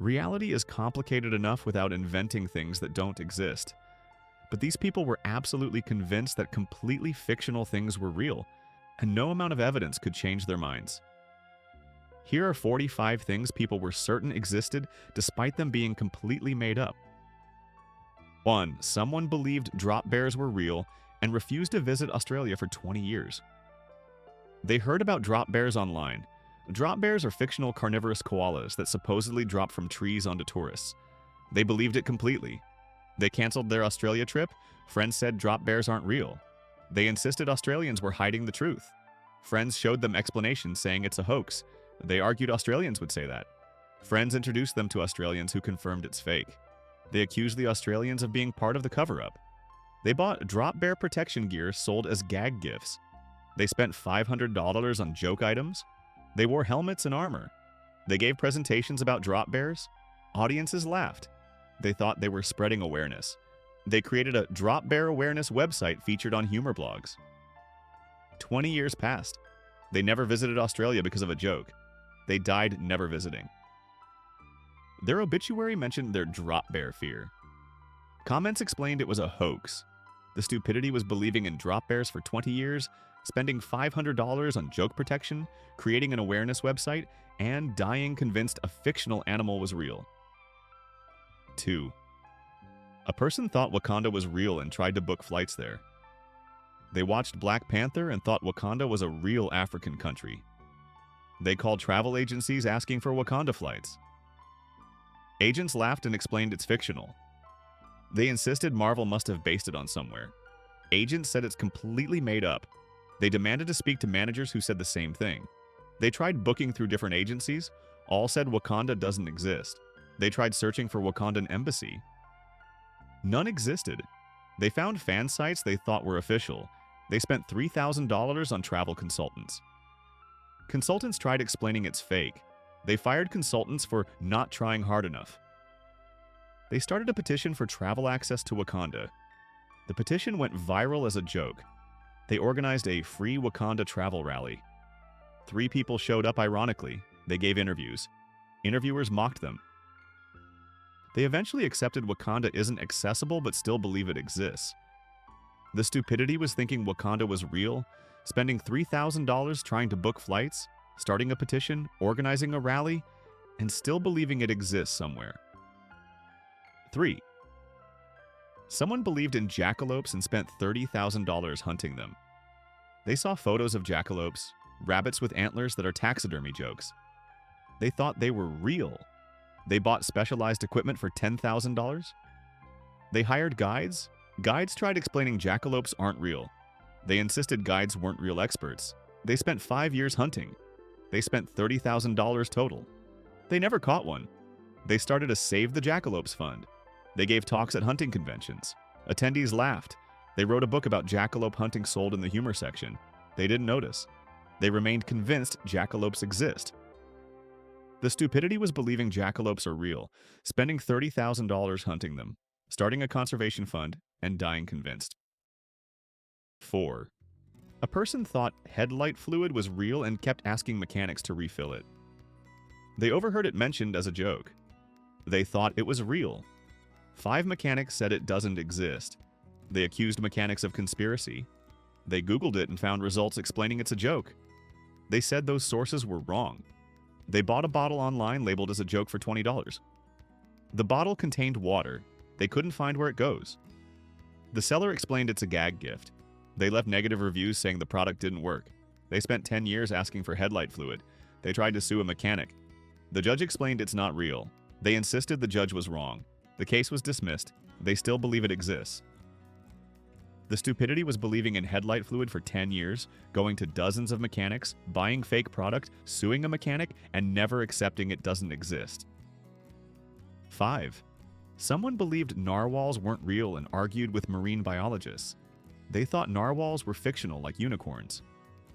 Reality is complicated enough without inventing things that don't exist. But these people were absolutely convinced that completely fictional things were real, and no amount of evidence could change their minds. Here are 45 things people were certain existed despite them being completely made up. 1. Someone believed drop bears were real and refused to visit Australia for 20 years. They heard about drop bears online. Drop bears are fictional carnivorous koalas that supposedly drop from trees onto tourists. They believed it completely. They canceled their Australia trip. Friends said drop bears aren't real. They insisted Australians were hiding the truth. Friends showed them explanations saying it's a hoax. They argued Australians would say that. Friends introduced them to Australians who confirmed it's fake. They accused the Australians of being part of the cover-up. They bought drop bear protection gear sold as gag gifts. They spent $500 on joke items. They wore helmets and armor. They gave presentations about drop bears. Audiences laughed. They thought they were spreading awareness. They created a drop bear awareness website featured on humor blogs. 20 years passed. They never visited Australia because of a joke. They died never visiting. Their obituary mentioned their drop bear fear. Comments explained it was a hoax. The stupidity was believing in drop bears for 20 years, spending $500 on joke protection, creating an awareness website, and dying convinced a fictional animal was real. 2. A person thought Wakanda was real and tried to book flights there. They watched Black Panther and thought Wakanda was a real African country. They called travel agencies asking for Wakanda flights. Agents laughed and explained it's fictional. They insisted Marvel must have based it on somewhere. Agents said it's completely made up. They demanded to speak to managers who said the same thing. They tried booking through different agencies. All said Wakanda doesn't exist. They tried searching for Wakandan embassy. None existed. They found fan sites they thought were official. They spent $3,000 on travel consultants. Consultants tried explaining it's fake. They fired consultants for not trying hard enough. They started a petition for travel access to Wakanda. The petition went viral as a joke. They organized a free Wakanda travel rally. 3 people showed up ironically. They gave interviews. Interviewers mocked them. They eventually accepted Wakanda isn't accessible but still believe it exists. The stupidity was thinking Wakanda was real, spending $3,000 trying to book flights, starting a petition, organizing a rally, and still believing it exists somewhere. 3. Someone believed in jackalopes and spent $30,000 hunting them. They saw photos of jackalopes, rabbits with antlers that are taxidermy jokes. They thought they were real. They bought specialized equipment for $10,000. They hired guides. Guides tried explaining jackalopes aren't real. They insisted guides weren't real experts. They spent 5 years hunting. They spent $30,000 total. They never caught one. They started a Save the Jackalopes fund. They gave talks at hunting conventions. Attendees laughed. They wrote a book about jackalope hunting sold in the humor section. They didn't notice. They remained convinced jackalopes exist. The stupidity was believing jackalopes are real, spending $30,000 hunting them, starting a conservation fund, and dying convinced. 4. A person thought headlight fluid was real and kept asking mechanics to refill it. They overheard it mentioned as a joke. They thought it was real. 5 mechanics said it doesn't exist. They accused mechanics of conspiracy. They Googled it and found results explaining it's a joke. They said those sources were wrong. They bought a bottle online labeled as a joke for $20. The bottle contained water. They couldn't find where it goes. The seller explained it's a gag gift. They left negative reviews saying the product didn't work. They spent 10 years asking for headlight fluid. They tried to sue a mechanic. The judge explained it's not real. They insisted the judge was wrong. The case was dismissed. They still believe it exists. The stupidity was believing in headlight fluid for 10 years, going to dozens of mechanics, buying fake product, suing a mechanic, and never accepting it doesn't exist. 5. Someone believed narwhals weren't real and argued with marine biologists. They thought narwhals were fictional like unicorns.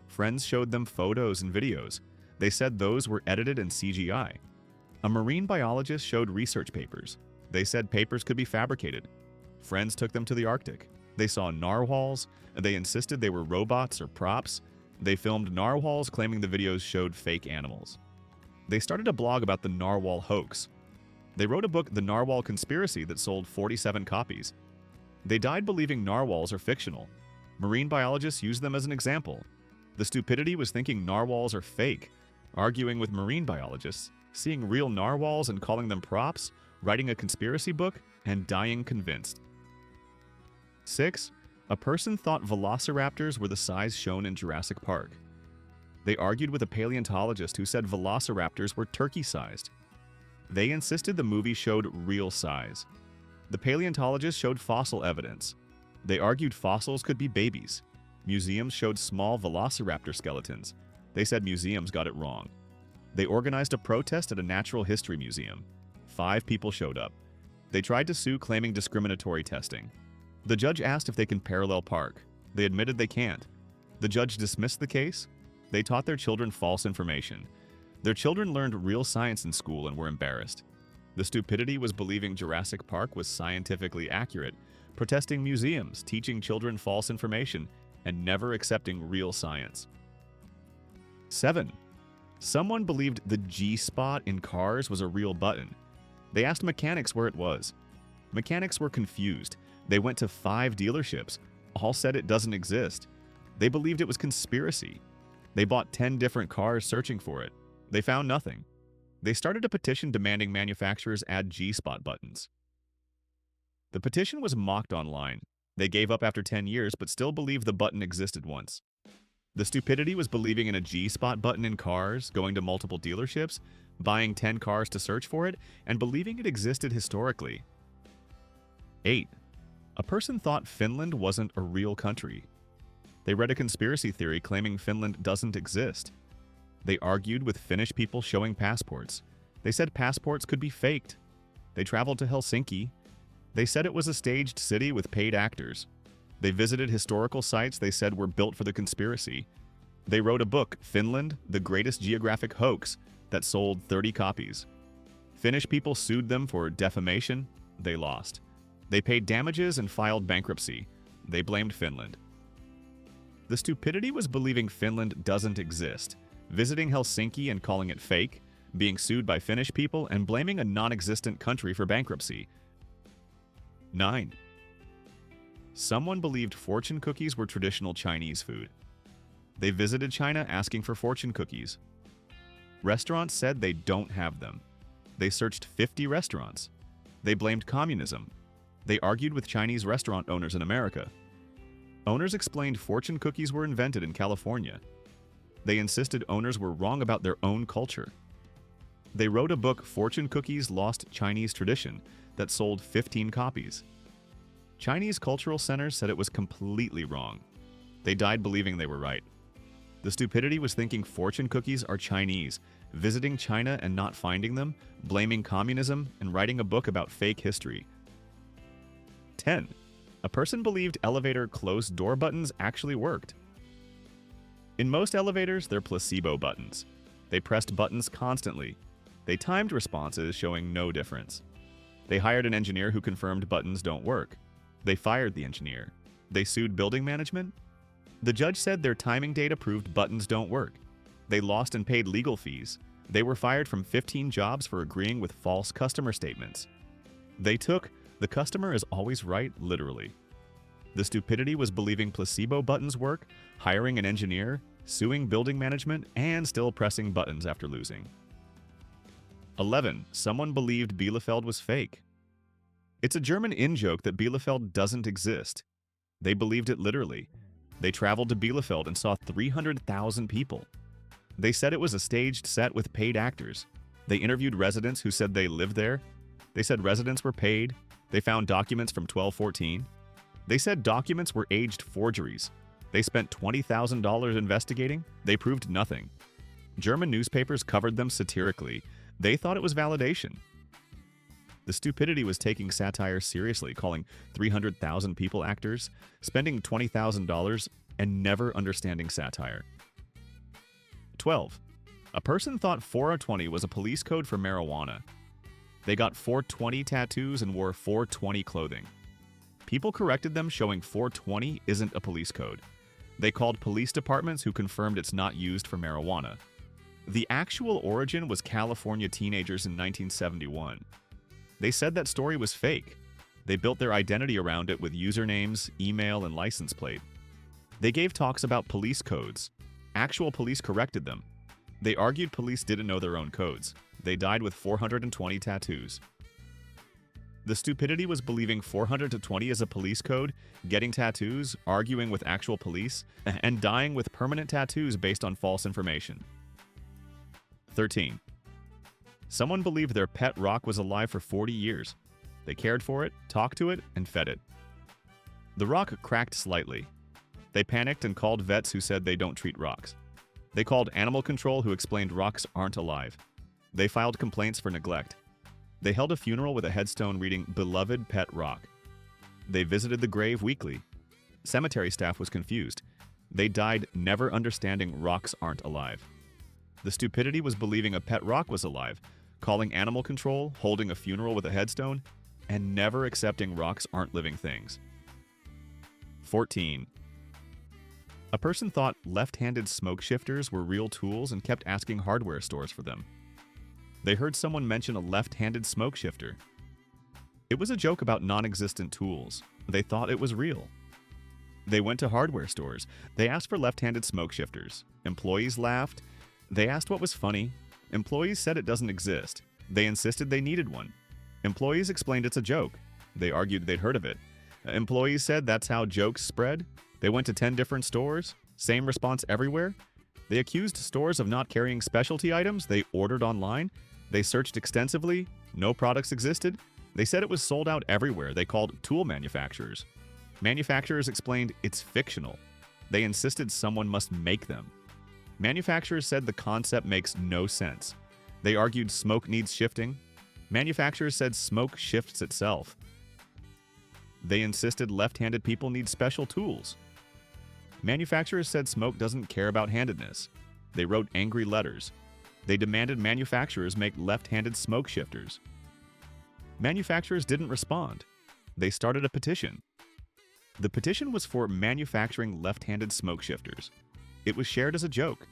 Friends showed them photos and videos. They said those were edited in CGI. A marine biologist showed research papers. They said papers could be fabricated. Friends took them to the Arctic. They saw narwhals, and they insisted they were robots or props. They filmed narwhals claiming the videos showed fake animals. They started a blog about the narwhal hoax. They wrote a book, The Narwhal Conspiracy, that sold 47 copies. They died believing narwhals are fictional. Marine biologists used them as an example. The stupidity was thinking narwhals are fake, arguing with marine biologists, seeing real narwhals and calling them props, writing a conspiracy book, and dying convinced. 6. A person thought velociraptors were the size shown in Jurassic Park. They argued with a paleontologist who said velociraptors were turkey-sized. They insisted the movie showed real size. The paleontologist showed fossil evidence. They argued fossils could be babies. Museums showed small velociraptor skeletons. They said museums got it wrong. They organized a protest at a natural history museum. 5 people showed up. They tried to sue, claiming discriminatory testing. The judge asked if they can parallel park. They admitted they can't. The judge dismissed the case. They taught their children false information. Their children learned real science in school and were embarrassed. The stupidity was believing Jurassic Park was scientifically accurate, protesting museums, teaching children false information, and never accepting real science. 7. Someone believed the G spot in cars was a real button. They asked mechanics where it was. Mechanics were confused. They went to 5 dealerships. All said it doesn't exist. They believed it was conspiracy. They bought 10 different cars searching for it. They found nothing. They started a petition demanding manufacturers add G-spot buttons. The petition was mocked online. They gave up after 10 years but still believed the button existed once. The stupidity was believing in a G-spot button in cars, going to multiple dealerships, buying 10 cars to search for it, and believing it existed historically. 8. A person thought Finland wasn't a real country. They read a conspiracy theory claiming Finland doesn't exist. They argued with Finnish people showing passports. They said passports could be faked. They traveled to Helsinki. They said it was a staged city with paid actors. They visited historical sites they said were built for the conspiracy. They wrote a book, Finland, the Greatest Geographic Hoax, that sold 30 copies. Finnish people sued them for defamation. They lost. They paid damages and filed bankruptcy. They blamed Finland. The stupidity was believing Finland doesn't exist, visiting Helsinki and calling it fake, being sued by Finnish people, and blaming a non-existent country for bankruptcy. 9. Someone believed fortune cookies were traditional Chinese food. They visited China asking for fortune cookies. Restaurants said they don't have them. They searched 50 restaurants. They blamed communism. They argued with Chinese restaurant owners in America. Owners explained fortune cookies were invented in California. They insisted owners were wrong about their own culture. They wrote a book, Fortune Cookies: Lost Chinese Tradition, that sold 15 copies. Chinese cultural centers said it was completely wrong. They died believing they were right. The stupidity was thinking fortune cookies are Chinese, visiting China and not finding them, blaming communism, and writing a book about fake history. 10. A person believed elevator closed door buttons actually worked. In most elevators, they're placebo buttons. They pressed buttons constantly. They timed responses, showing no difference. They hired an engineer who confirmed buttons don't work. They fired the engineer. They sued building management. The judge said their timing data proved buttons don't work. They lost and paid legal fees. They were fired from 15 jobs for agreeing with false customer statements. They took "the customer is always right" literally. The stupidity was believing placebo buttons work, hiring an engineer, suing building management, and still pressing buttons after losing. 11. Someone believed Bielefeld was fake. It's a German in-joke that Bielefeld doesn't exist. They believed it literally. They traveled to Bielefeld and saw 300,000 people. They said it was a staged set with paid actors. They interviewed residents who said they lived there. They said residents were paid. They found documents from 1214. They said documents were aged forgeries. They spent $20,000 investigating. They proved nothing. German newspapers covered them satirically. They thought it was validation. The stupidity was taking satire seriously, calling 300,000 people actors, spending $20,000, and never understanding satire. 12. A person thought 420 was a police code for marijuana. They got 420 tattoos and wore 420 clothing. People corrected them, showing 420 isn't a police code. They called police departments who confirmed it's not used for marijuana. The actual origin was California teenagers in 1971. They said that story was fake. They built their identity around it with usernames, email, and license plate. They gave talks about police codes. Actual police corrected them. They argued police didn't know their own codes. They died with 420 tattoos. The stupidity was believing 420 is a police code, getting tattoos, arguing with actual police, and dying with permanent tattoos based on false information. 13. Someone believed their pet rock was alive for 40 years. They cared for it, talked to it, and fed it. The rock cracked slightly. They panicked and called vets who said they don't treat rocks. They called animal control who explained rocks aren't alive. They filed complaints for neglect. They held a funeral with a headstone reading, "Beloved Pet Rock." They visited the grave weekly. Cemetery staff was confused. They died never understanding rocks aren't alive. The stupidity was believing a pet rock was alive, calling animal control, holding a funeral with a headstone, and never accepting rocks aren't living things. 14. A person thought left-handed smoke shifters were real tools and kept asking hardware stores for them. They heard someone mention a left-handed smoke shifter. It was a joke about non-existent tools. They thought it was real. They went to hardware stores. They asked for left-handed smoke shifters. Employees laughed. They asked what was funny. Employees said it doesn't exist. They insisted they needed one. Employees explained it's a joke. They argued they'd heard of it. Employees said that's how jokes spread. They went to 10 different stores. Same response everywhere. They accused stores of not carrying specialty items they ordered online. They searched extensively. No products existed. They said it was sold out everywhere. They called tool manufacturers. Manufacturers explained it's fictional. They insisted someone must make them. Manufacturers said the concept makes no sense. They argued smoke needs shifting. Manufacturers said smoke shifts itself. They insisted left-handed people need special tools. Manufacturers said smoke doesn't care about handedness. They wrote angry letters. They demanded manufacturers make left-handed smoke shifters. Manufacturers didn't respond. They started a petition. The petition was for manufacturing left-handed smoke shifters. It was shared as a joke.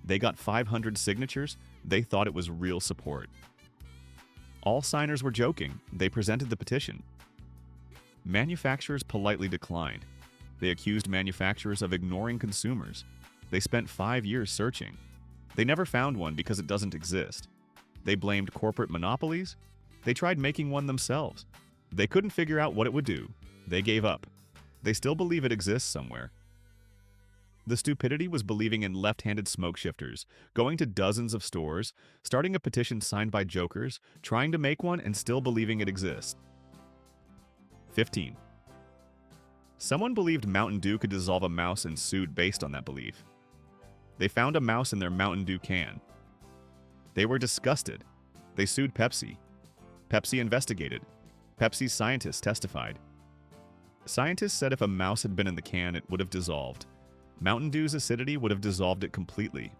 They got 500 signatures. They thought it was real support. All signers were joking. They presented the petition. Manufacturers politely declined. They accused manufacturers of ignoring consumers. They spent 5 years searching. They never found one because it doesn't exist. They blamed corporate monopolies. They tried making one themselves. They couldn't figure out what it would do. They gave up. They still believe it exists somewhere. The stupidity was believing in left-handed smoke shifters, going to dozens of stores, starting a petition signed by jokers, trying to make one and still believing it exists. 15. Someone believed Mountain Dew could dissolve a mouse and sued based on that belief. They found a mouse in their Mountain Dew can. They were disgusted. They sued Pepsi. Pepsi investigated. Pepsi's scientists testified. Scientists said if a mouse had been in the can, it would have dissolved. Mountain Dew's acidity would have dissolved it completely.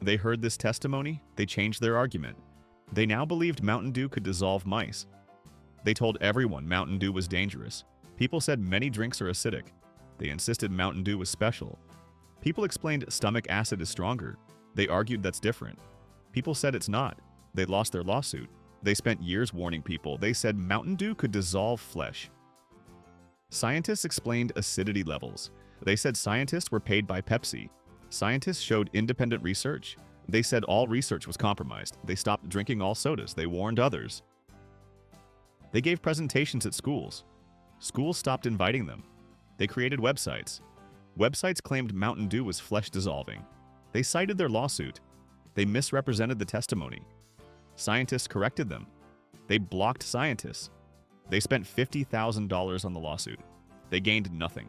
They heard this testimony. They changed their argument. They now believed Mountain Dew could dissolve mice. They told everyone Mountain Dew was dangerous. People said many drinks are acidic. They insisted Mountain Dew was special. People explained stomach acid is stronger. They argued that's different. People said it's not. They lost their lawsuit. They spent years warning people. They said Mountain Dew could dissolve flesh. Scientists explained acidity levels. They said scientists were paid by Pepsi. Scientists showed independent research. They said all research was compromised. They stopped drinking all sodas. They warned others. They gave presentations at schools. Schools stopped inviting them. They created websites. Websites claimed Mountain Dew was flesh dissolving. They cited their lawsuit. They misrepresented the testimony. Scientists corrected them. They blocked scientists. They spent $50,000 on the lawsuit. They gained nothing.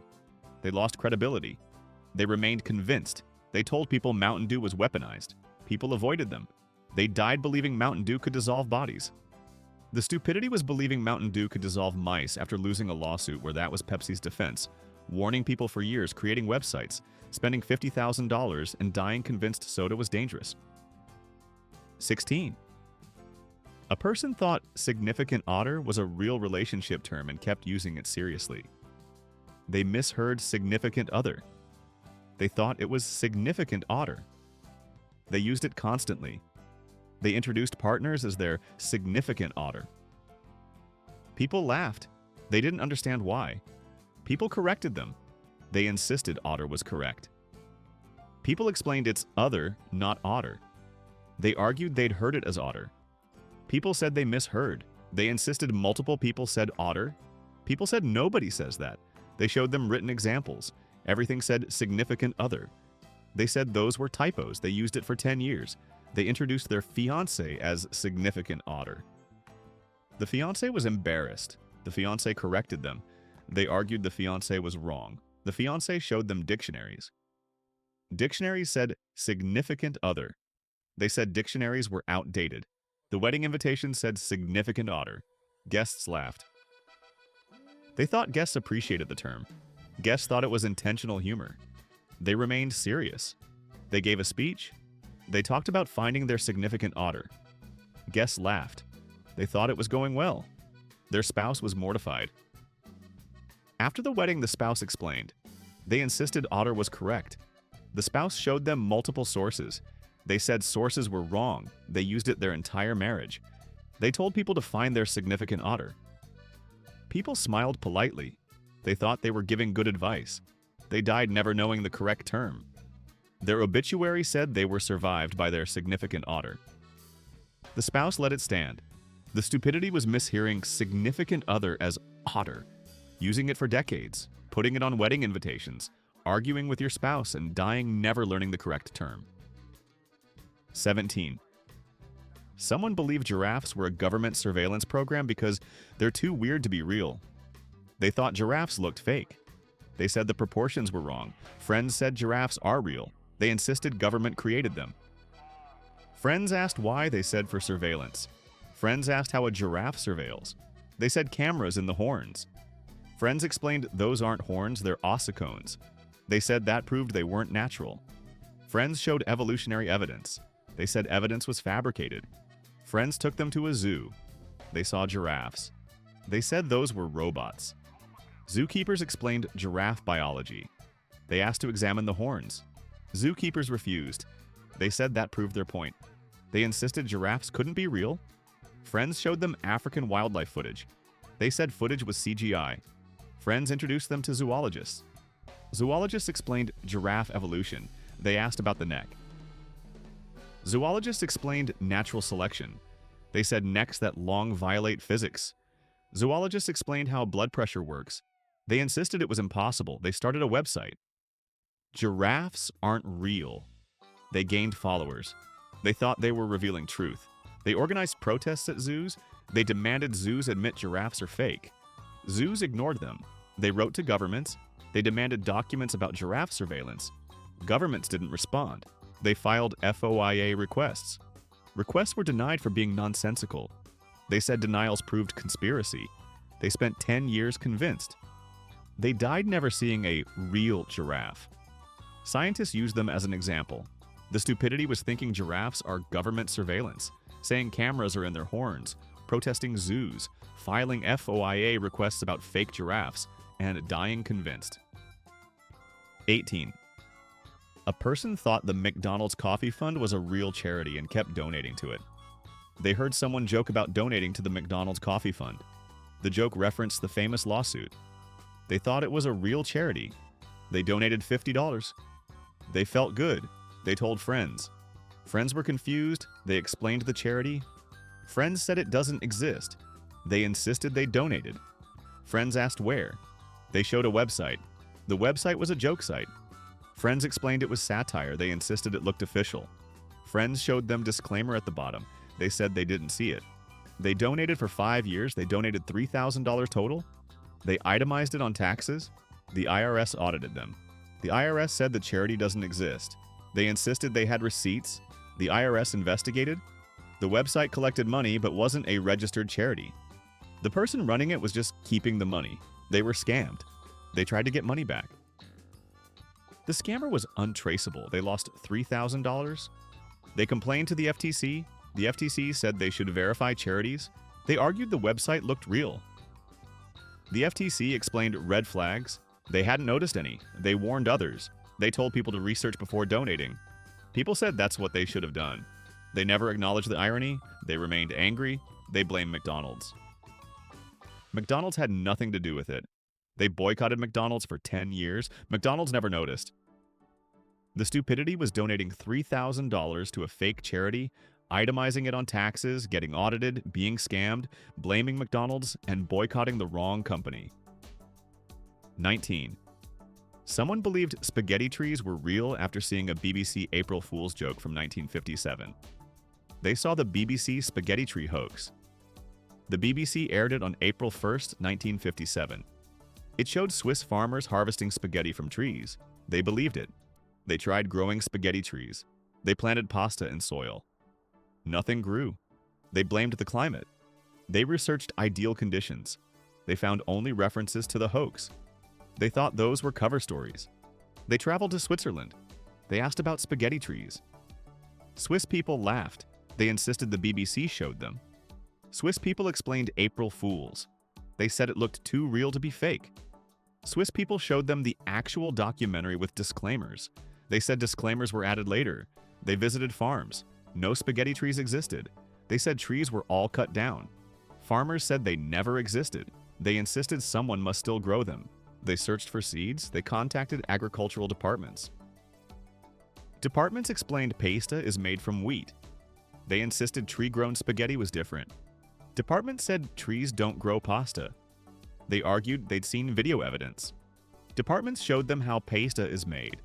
They lost credibility. They remained convinced. They told people Mountain Dew was weaponized. People avoided them. They died believing Mountain Dew could dissolve bodies. The stupidity was believing Mountain Dew could dissolve mice after losing a lawsuit where that was Pepsi's defense, warning people for years, creating websites, spending $50,000, and dying convinced soda was dangerous. 16. A person thought significant other was a real relationship term and kept using it seriously. They misheard significant other. They thought it was significant otter. They used it constantly. They introduced partners as their significant other. People laughed. They didn't understand why. People corrected them. They insisted otter was correct. People explained it's other, not otter. They argued they'd heard it as otter. People said they misheard. They insisted multiple people said otter. People said nobody says that. They showed them written examples. Everything said significant other. They said those were typos. They used it for 10 years. They introduced their fiancé as significant otter. The fiancé was embarrassed. The fiancé corrected them. They argued the fiancé was wrong. The fiancé showed them dictionaries. Dictionaries said significant other. They said dictionaries were outdated. The wedding invitation said significant otter. Guests laughed. They thought guests appreciated the term. Guests thought it was intentional humor. They remained serious. They gave a speech. They talked about finding their significant otter. Guests laughed. They thought it was going well. Their spouse was mortified. After the wedding, the spouse explained. They insisted otter was correct. The spouse showed them multiple sources. They said sources were wrong. They used it their entire marriage. They told people to find their significant otter. People smiled politely. They thought they were giving good advice. They died never knowing the correct term. Their obituary said they were survived by their significant otter. The spouse let it stand. The stupidity was mishearing significant other as otter, using it for decades, putting it on wedding invitations, arguing with your spouse, and dying never learning the correct term. 17. Someone believed giraffes were a government surveillance program because they're too weird to be real. They thought giraffes looked fake. They said the proportions were wrong. Friends said giraffes are real. They insisted government created them. Friends asked why. They said for surveillance. Friends asked how a giraffe surveils. They said cameras in the horns. Friends explained those aren't horns, they're ossicones. They said that proved they weren't natural. Friends showed evolutionary evidence. They said evidence was fabricated. Friends took them to a zoo. They saw giraffes. They said those were robots. Zookeepers explained giraffe biology. They asked to examine the horns. Zookeepers refused. They said that proved their point. They insisted giraffes couldn't be real. Friends showed them African wildlife footage. They said footage was CGI. Friends introduced them to zoologists. Zoologists explained giraffe evolution. They asked about the neck. Zoologists explained natural selection. They said necks that long violate physics. Zoologists explained how blood pressure works. They insisted it was impossible. They started a website. Giraffes aren't real. They gained followers. They thought they were revealing truth. They organized protests at zoos. They demanded zoos admit giraffes are fake. Zoos ignored them. They wrote to governments. They demanded documents about giraffe surveillance. Governments didn't respond. They filed FOIA requests. Requests were denied for being nonsensical. They said denials proved conspiracy. They spent 10 years convinced. They died never seeing a real giraffe. Scientists used them as an example. The stupidity was thinking giraffes are government surveillance, saying cameras are in their horns, protesting zoos, filing FOIA requests about fake giraffes, and dying convinced. 18. A person thought the McDonald's Coffee Fund was a real charity and kept donating to it. They heard someone joke about donating to the McDonald's Coffee Fund. The joke referenced the famous lawsuit. They thought it was a real charity. They donated $50. They felt good. They told friends. Friends were confused. They explained the charity. Friends said it doesn't exist. They insisted they donated. Friends asked where. They showed a website. The website was a joke site. Friends explained it was satire. They insisted it looked official. Friends showed them disclaimer at the bottom. They said they didn't see it. They donated for 5 years. They donated $3,000 total. They itemized it on taxes. The IRS audited them. The IRS said the charity doesn't exist. They insisted they had receipts. The IRS investigated. The website collected money but wasn't a registered charity. The person running it was just keeping the money. They were scammed. They tried to get money back. The scammer was untraceable. They lost $3,000. They complained to the FTC. The FTC said they should verify charities. They argued the website looked real. The FTC explained red flags. They hadn't noticed any. They warned others. They told people to research before donating. People said that's what they should have done. They never acknowledged the irony. They remained angry. They blamed McDonald's. McDonald's had nothing to do with it. They boycotted McDonald's for 10 years. McDonald's never noticed. The stupidity was donating $3,000 to a fake charity, itemizing it on taxes, getting audited, being scammed, blaming McDonald's, and boycotting the wrong company. 19. Someone believed spaghetti trees were real after seeing a BBC April Fool's joke from 1957. They saw the BBC spaghetti tree hoax. The BBC aired it on April 1st, 1957. It showed Swiss farmers harvesting spaghetti from trees. They believed it. They tried growing spaghetti trees. They planted pasta in soil. Nothing grew. They blamed the climate. They researched ideal conditions. They found only references to the hoax. They thought those were cover stories. They traveled to Switzerland. They asked about spaghetti trees. Swiss people laughed. They insisted the BBC showed them. Swiss people explained April Fools. They said it looked too real to be fake. Swiss people showed them the actual documentary with disclaimers. They said disclaimers were added later. They visited farms. No spaghetti trees existed. They said trees were all cut down. Farmers said they never existed. They insisted someone must still grow them. They searched for seeds. They contacted agricultural departments. Departments explained pasta is made from wheat. They insisted tree-grown spaghetti was different. Departments said trees don't grow pasta. They argued they'd seen video evidence. Departments showed them how pasta is made.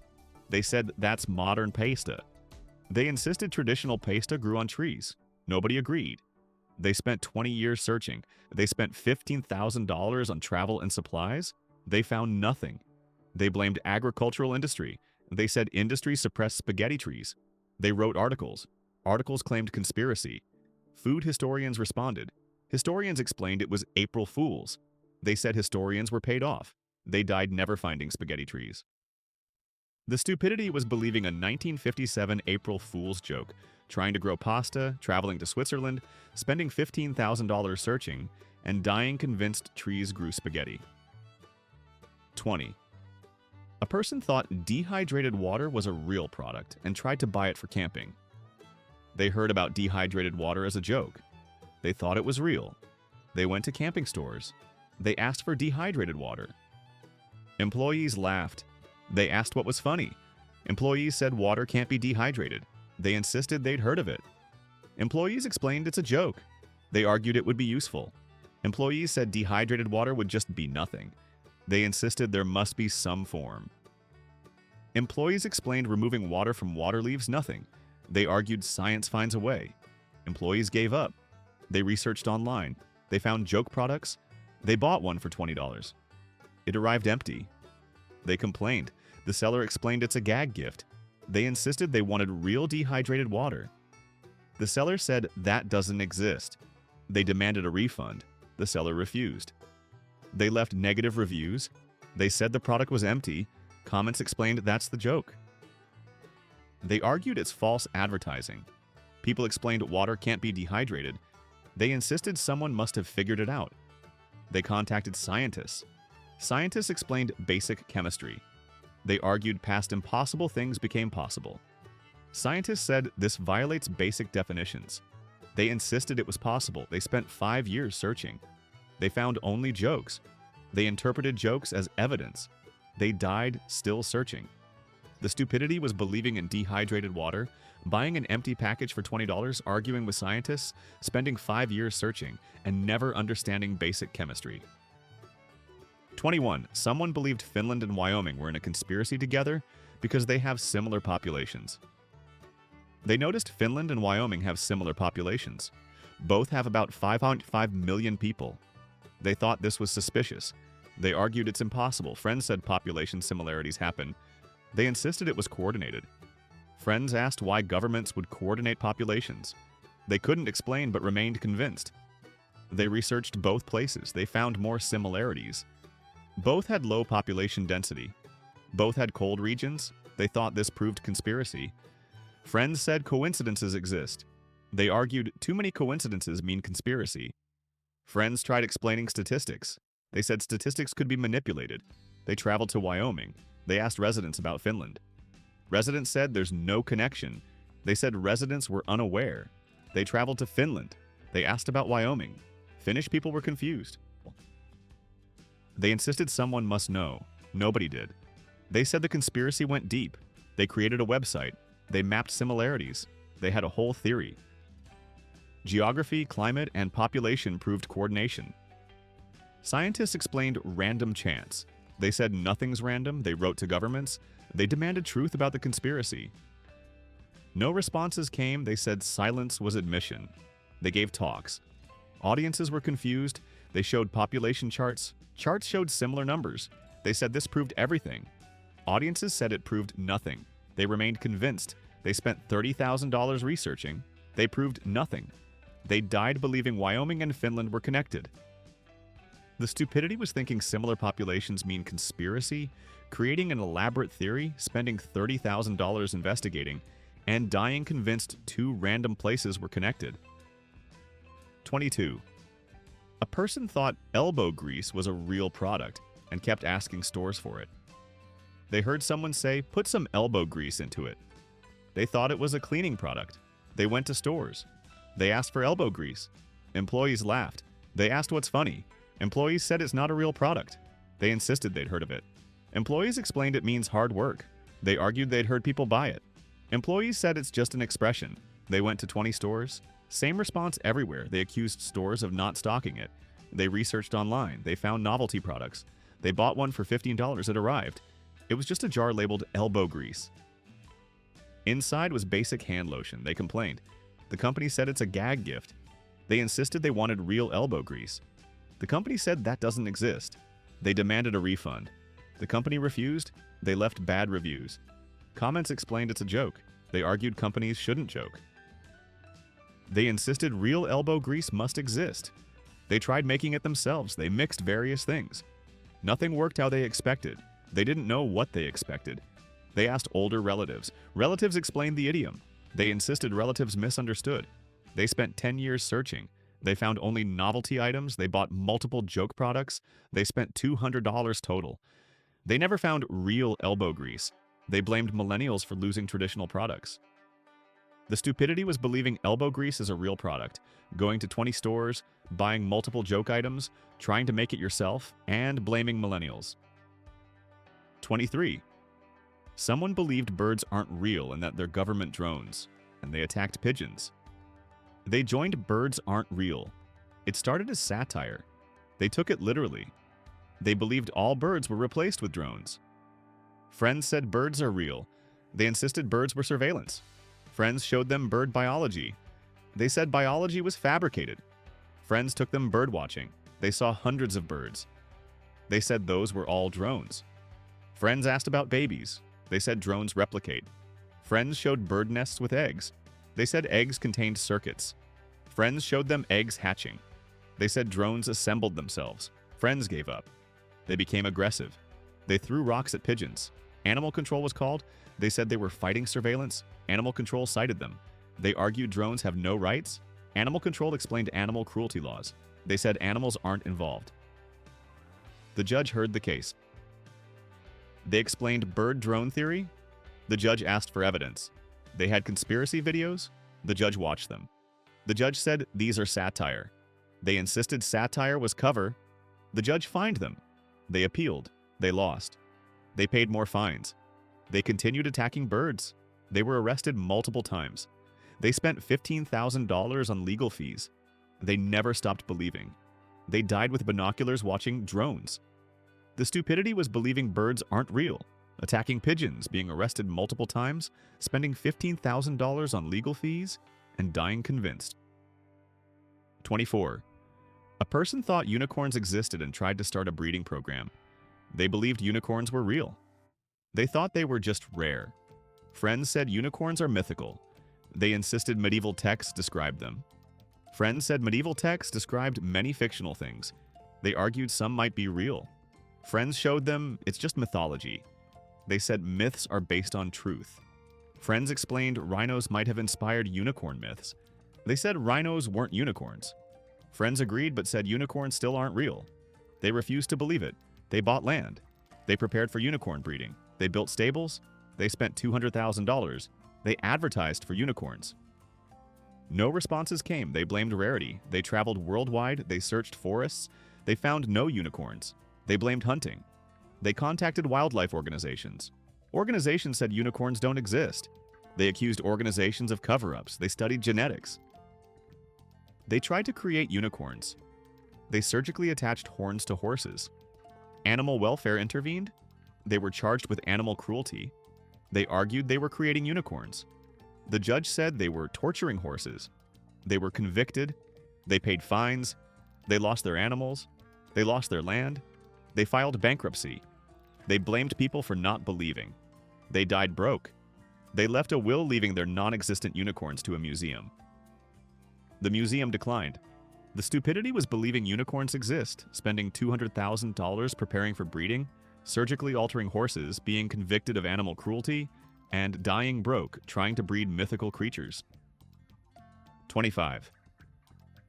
They said that's modern pasta. They insisted traditional pasta grew on trees. Nobody agreed. They spent 20 years searching. They spent $15,000 on travel and supplies. They found nothing. They blamed agricultural industry. They said industry suppressed spaghetti trees. They wrote articles. Articles claimed conspiracy. Food historians responded. Historians explained it was April Fools. They said historians were paid off. They died never finding spaghetti trees. The stupidity was believing a 1957 April Fool's joke, trying to grow pasta, traveling to Switzerland, spending $15,000 searching, and dying convinced trees grew spaghetti. 20. A person thought dehydrated water was a real product and tried to buy it for camping. They heard about dehydrated water as a joke. They thought it was real. They went to camping stores. They asked for dehydrated water. Employees laughed. They asked what was funny. Employees said water can't be dehydrated. They insisted they'd heard of it. Employees explained it's a joke. They argued it would be useful. Employees said dehydrated water would just be nothing. They insisted there must be some form. Employees explained removing water from water leaves nothing. They argued science finds a way. Employees gave up. They researched online. They found joke products. They bought one for $20. It arrived empty. They complained. The seller explained it's a gag gift. They insisted they wanted real dehydrated water. The seller said that doesn't exist. They demanded a refund. The seller refused. They left negative reviews. They said the product was empty. Comments explained that's the joke. They argued it's false advertising. People explained water can't be dehydrated. They insisted someone must have figured it out. They contacted scientists. Scientists explained basic chemistry. They argued past impossible things became possible. Scientists said this violates basic definitions. They insisted it was possible. They spent 5 years searching. They found only jokes. They interpreted jokes as evidence. They died still searching. The stupidity was believing in dehydrated water, buying an empty package for $20, arguing with scientists, spending 5 years searching, and never understanding basic chemistry. 21. Someone believed Finland and Wyoming were in a conspiracy together because they have similar populations. They noticed Finland and Wyoming have similar populations. Both have about 5.5 million people. They thought this was suspicious. They argued it's impossible. Friends said population similarities happen. They insisted it was coordinated. Friends asked why governments would coordinate populations. They couldn't explain but remained convinced. They researched both places. They found more similarities. Both had low population density. Both had cold regions. They thought this proved conspiracy. Friends said coincidences exist. They argued too many coincidences mean conspiracy. Friends tried explaining statistics. They said statistics could be manipulated. They traveled to Wyoming. They asked residents about Finland. Residents said there's no connection. They said residents were unaware. They traveled to Finland. They asked about Wyoming. Finnish people were confused. They insisted someone must know. Nobody did. They said the conspiracy went deep. They created a website. They mapped similarities. They had a whole theory. Geography, climate, and population proved coordination. Scientists explained random chance. They said nothing's random. They wrote to governments. They demanded truth about the conspiracy. No responses came. They said silence was admission. They gave talks. Audiences were confused. They showed population charts. Charts showed similar numbers. They said this proved everything. Audiences said it proved nothing. They remained convinced. They spent $30,000 researching. They proved nothing. They died believing Wyoming and Finland were connected. The stupidity was thinking similar populations mean conspiracy, creating an elaborate theory, spending $30,000 investigating, and dying convinced two random places were connected. 22. A person thought elbow grease was a real product and kept asking stores for it. They heard someone say, "Put some elbow grease into it." They thought it was a cleaning product. They went to stores. They asked for elbow grease. Employees laughed. They asked what's funny. Employees said it's not a real product. They insisted they'd heard of it. Employees explained it means hard work. They argued they'd heard people buy it. Employees said it's just an expression. They went to 20 stores. Same response everywhere. They accused stores of not stocking it. They researched online. They found novelty products. They bought one for $15. It arrived. It was just a jar labeled elbow grease. Inside was basic hand lotion. They complained. The company said it's a gag gift. They insisted they wanted real elbow grease. The company said that doesn't exist. They demanded a refund. The company refused. They left bad reviews. Comments explained it's a joke. They argued companies shouldn't joke. They insisted real elbow grease must exist. They tried making it themselves. They mixed various things. Nothing worked how they expected. They didn't know what they expected. They asked older relatives. Relatives explained the idiom. They insisted relatives misunderstood. They spent 10 years searching. They found only novelty items. They bought multiple joke products. They spent $200 total. They never found real elbow grease. They blamed millennials for losing traditional products. The stupidity was believing elbow grease is a real product, going to 20 stores, buying multiple joke items, trying to make it yourself, and blaming millennials. 23. Someone believed birds aren't real and that they're government drones, and they attacked pigeons. They joined Birds Aren't Real. It started as satire. They took it literally. They believed all birds were replaced with drones. Friends said birds are real. They insisted birds were surveillance. Friends showed them bird biology. They said biology was fabricated. Friends took them bird watching. They saw hundreds of birds. They said those were all drones. Friends asked about babies. They said drones replicate. Friends showed bird nests with eggs. They said eggs contained circuits. Friends showed them eggs hatching. They said drones assembled themselves. Friends gave up. They became aggressive. They threw rocks at pigeons. Animal control was called. They said they were fighting surveillance. Animal control cited them. They argued drones have no rights. Animal control explained animal cruelty laws. They said animals aren't involved. The judge heard the case. They explained bird-drone theory. The judge asked for evidence. They had conspiracy videos. The judge watched them. The judge said these are satire. They insisted satire was cover. The judge fined them. They appealed. They lost. They paid more fines. They continued attacking birds. They were arrested multiple times. They spent $15,000 on legal fees. They never stopped believing. They died with binoculars watching drones. The stupidity was believing birds aren't real, attacking pigeons, being arrested multiple times, spending $15,000 on legal fees, and dying convinced. 24. A person thought unicorns existed and tried to start a breeding program. They believed unicorns were real. They thought they were just rare. Friends said unicorns are mythical. They insisted medieval texts described them. Friends said medieval texts described many fictional things. They argued some might be real. Friends showed them it's just mythology. They said myths are based on truth. Friends explained rhinos might have inspired unicorn myths. They said rhinos weren't unicorns. Friends agreed but said unicorns still aren't real. They refused to believe it. They bought land. They prepared for unicorn breeding. They built stables. They spent $200,000. They advertised for unicorns. No responses came. They blamed rarity. They traveled worldwide. They searched forests. They found no unicorns. They blamed hunting. They contacted wildlife organizations. Organizations said unicorns don't exist. They accused organizations of cover-ups. They studied genetics. They tried to create unicorns. They surgically attached horns to horses. Animal welfare intervened. They were charged with animal cruelty. They argued they were creating unicorns. The judge said they were torturing horses. They were convicted. They paid fines. They lost their animals. They lost their land. They filed bankruptcy. They blamed people for not believing. They died broke. They left a will leaving their non-existent unicorns to a museum. The museum declined. The stupidity was believing unicorns exist, spending $200,000 preparing for breeding, surgically altering horses, being convicted of animal cruelty, and dying broke trying to breed mythical creatures. 25.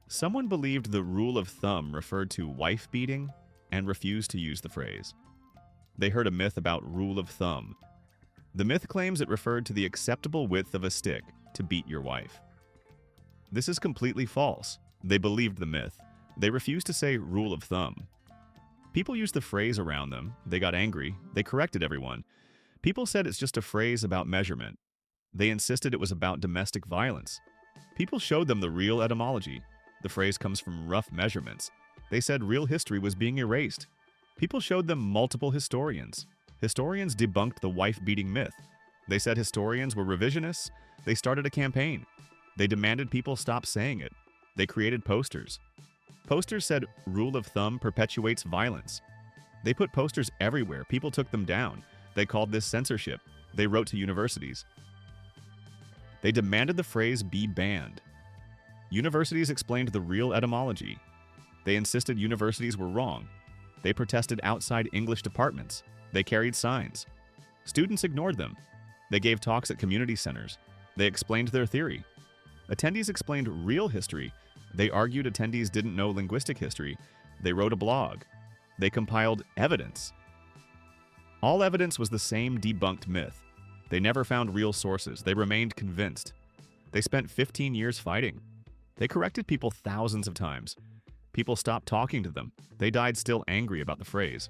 Someone believed the rule of thumb referred to wife beating and refused to use the phrase. They heard a myth about rule of thumb. The myth claims it referred to the acceptable width of a stick to beat your wife. This is completely false. They believed the myth. They refused to say rule of thumb. People used the phrase around them. They got angry. They corrected everyone. People said it's just a phrase about measurement. They insisted it was about domestic violence. People showed them the real etymology. The phrase comes from rough measurements. They said real history was being erased. People showed them multiple historians. Historians debunked the wife-beating myth. They said historians were revisionists. They started a campaign. They demanded people stop saying it. They created posters. Posters said rule of thumb perpetuates violence. They put posters everywhere. People took them down. They called this censorship. They wrote to universities. They demanded the phrase be banned. Universities explained the real etymology. They insisted universities were wrong. They protested outside English departments. They carried signs. Students ignored them. They gave talks at community centers. They explained their theory. Attendees explained real history. They argued attendees didn't know linguistic history. They wrote a blog. They compiled evidence. All evidence was the same debunked myth. They never found real sources. They remained convinced. They spent 15 years fighting. They corrected people thousands of times. People stopped talking to them. They died still angry about the phrase.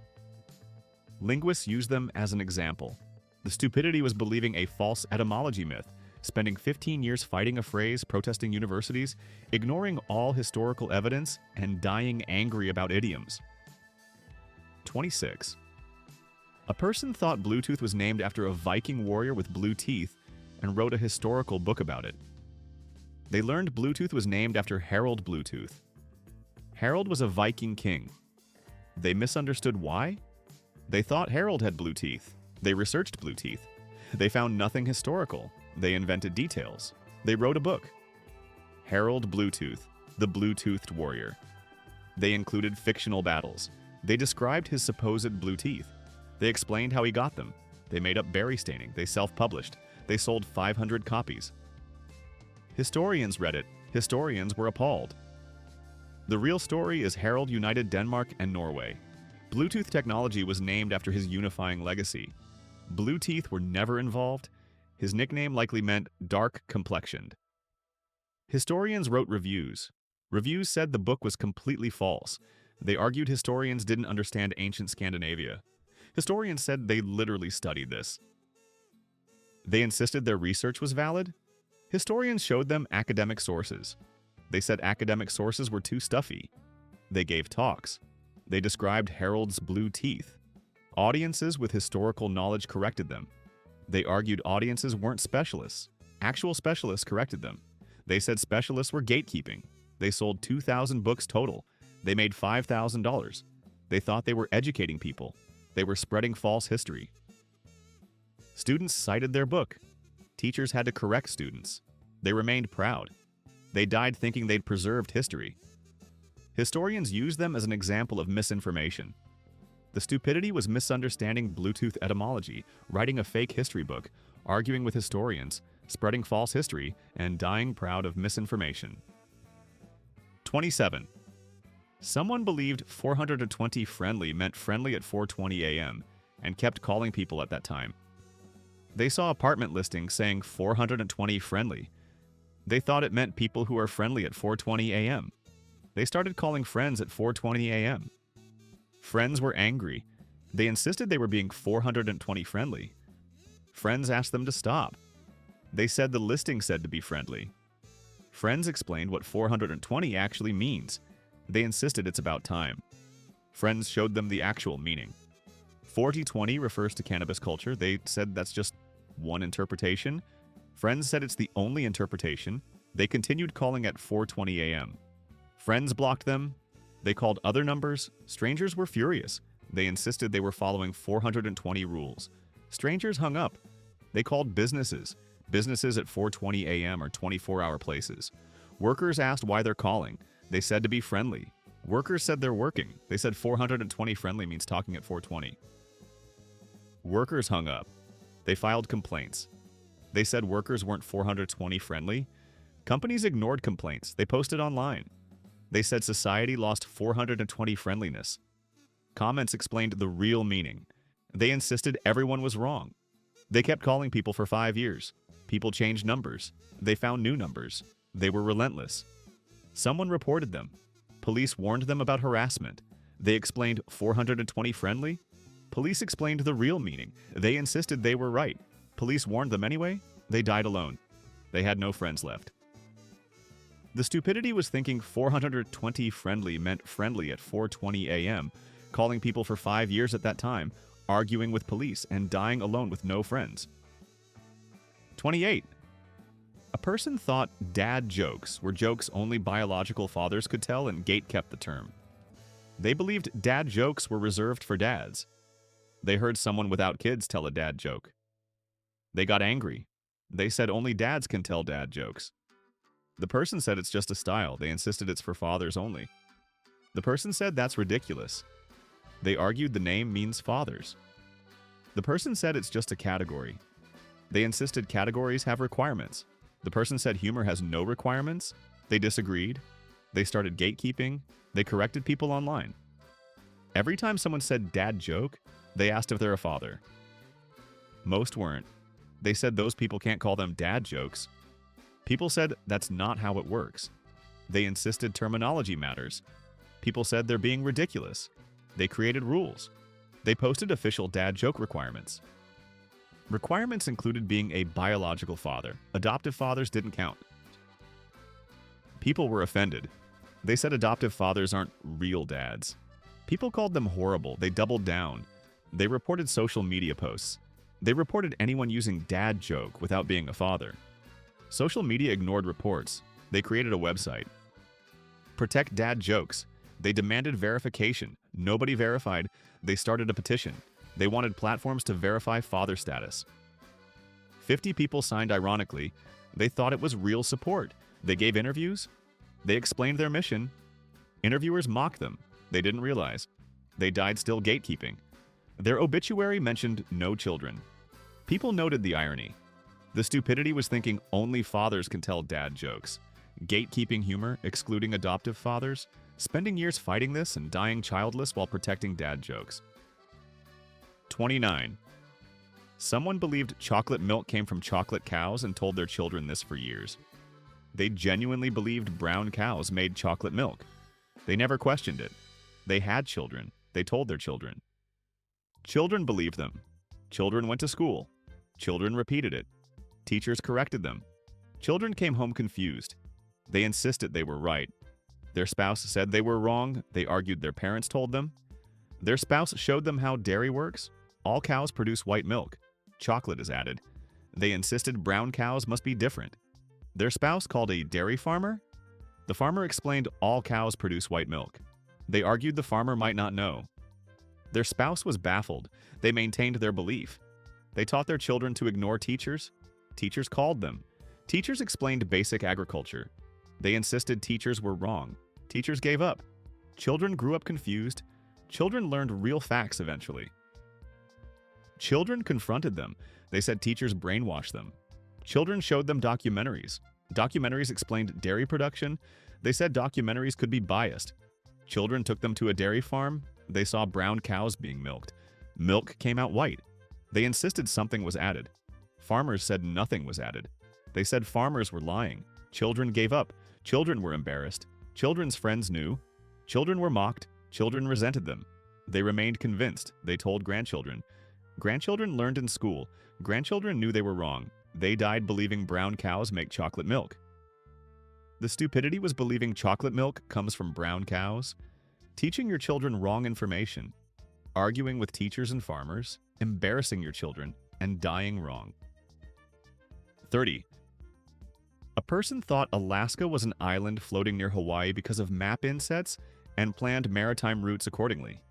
Linguists used them as an example. The stupidity was believing a false etymology myth, spending 15 years fighting a phrase, protesting universities, ignoring all historical evidence, and dying angry about idioms. 26. A person thought Bluetooth was named after a Viking warrior with blue teeth and wrote a historical book about it. They learned Bluetooth was named after Harold Bluetooth. Harold was a Viking king. They misunderstood why? They thought Harold had blue teeth. They researched blue teeth. They found nothing historical. They invented details. They wrote a book. Harold Bluetooth, the blue-toothed warrior. They included fictional battles. They described his supposed blue teeth. They explained how he got them. They made up berry staining. They self-published. They sold 500 copies. Historians read it. Historians were appalled. The real story is Harold united Denmark and Norway. Bluetooth technology was named after his unifying legacy. Blue teeth were never involved. His nickname likely meant dark-complexioned. Historians wrote reviews. Reviews said the book was completely false. They argued historians didn't understand ancient Scandinavia. Historians said they literally studied this. They insisted their research was valid. Historians showed them academic sources. They said academic sources were too stuffy. They gave talks. They described Harold's blue teeth. Audiences with historical knowledge corrected them. They argued audiences weren't specialists. Actual specialists corrected them. They said specialists were gatekeeping. They sold 2,000 books total. They made $5,000. They thought they were educating people. They were spreading false history. Students cited their book. Teachers had to correct students. They remained proud. They died thinking they'd preserved history. Historians used them as an example of misinformation. The stupidity was misunderstanding Bluetooth etymology, writing a fake history book, arguing with historians, spreading false history, and dying proud of misinformation. 27. Someone believed 420 friendly meant friendly at 4:20 a.m. and kept calling people at that time. They saw apartment listings saying 420 friendly. They thought it meant people who are friendly at 4:20 a.m. They started calling friends at 4:20 a.m. Friends were angry. They insisted they were being 420 friendly. Friends asked them to stop. They said the listing said to be friendly. Friends explained what 420 actually means. They insisted it's about time. Friends showed them the actual meaning. 40/20 refers to cannabis culture. They said that's just one interpretation. Friends said it's the only interpretation. They continued calling at 4:20 a.m. Friends blocked them. They called other numbers. Strangers were furious. They insisted they were following 420 rules. Strangers hung up. They called businesses. Businesses at 4:20 a.m. are 24-hour places. Workers asked why they're calling. They said to be friendly. Workers said they're working. They said 420 friendly means talking at 4:20. Workers hung up. They filed complaints. They said workers weren't 420 friendly. Companies ignored complaints. They posted online. They said society lost 420 friendliness. Comments explained the real meaning. They insisted everyone was wrong. They kept calling people for 5 years. People changed numbers. They found new numbers. They were relentless. Someone reported them. Police warned them about harassment. They explained 420 friendly. Police explained the real meaning. They insisted they were right. Police warned them anyway. They died alone. They had no friends left. The stupidity was thinking 420 friendly meant friendly at 4:20 a.m., calling people for 5 years at that time, arguing with police, and dying alone with no friends. 28. A person thought dad jokes were jokes only biological fathers could tell and gate-kept the term. They believed dad jokes were reserved for dads. They heard someone without kids tell a dad joke. They got angry. They said only dads can tell dad jokes. The person said it's just a style. They insisted it's for fathers only. The person said that's ridiculous. They argued the name means fathers. The person said it's just a category. They insisted categories have requirements. The person said humor has no requirements. They disagreed. They started gatekeeping. They corrected people online. Every time someone said dad joke, they asked if they're a father. Most weren't. They said those people can't call them dad jokes. People said that's not how it works. They insisted terminology matters. People said they're being ridiculous. They created rules. They posted official dad joke requirements. Requirements included being a biological father. Adoptive fathers didn't count. People were offended. They said adoptive fathers aren't real dads. People called them horrible. They doubled down. They reported social media posts. They reported anyone using dad joke without being a father. Social media ignored reports. They created a website. Protect dad jokes. They demanded verification. Nobody verified. They started a petition. They wanted platforms to verify father status. 50 people signed ironically. They thought it was real support. They gave interviews. They explained their mission. Interviewers mocked them. They didn't realize. They died still gatekeeping. Their obituary mentioned no children. People noted the irony. The stupidity was thinking only fathers can tell dad jokes. Gatekeeping humor, excluding adoptive fathers, spending years fighting this and dying childless while protecting dad jokes. 29. Someone believed chocolate milk came from chocolate cows and told their children this for years. They genuinely believed brown cows made chocolate milk. They never questioned it. They had children. They told their children. Children believed them. Children went to school. Children repeated it. Teachers corrected them. Children came home confused. They insisted they were right. Their spouse said they were wrong. They argued their parents told them. Their spouse showed them how dairy works. All cows produce white milk. Chocolate is added. They insisted brown cows must be different. Their spouse called a dairy farmer. The farmer explained all cows produce white milk. They argued the farmer might not know. Their spouse was baffled. They maintained their belief. They taught their children to ignore teachers. Teachers called them. Teachers explained basic agriculture. They insisted teachers were wrong. Teachers gave up. Children grew up confused. Children learned real facts eventually. Children confronted them. They said teachers brainwashed them. Children showed them documentaries. Documentaries explained dairy production. They said documentaries could be biased. Children took them to a dairy farm. They saw brown cows being milked. Milk came out white. They insisted something was added. Farmers said nothing was added. They said farmers were lying. Children gave up. Children were embarrassed. Children's friends knew. Children were mocked. Children resented them. They remained convinced. They told grandchildren. Grandchildren learned in school. Grandchildren knew they were wrong. They died believing brown cows make chocolate milk. The stupidity was believing chocolate milk comes from brown cows, teaching your children wrong information, arguing with teachers and farmers, embarrassing your children, and dying wrong. 30. A person thought Alaska was an island floating near Hawaii because of map insets and planned maritime routes accordingly.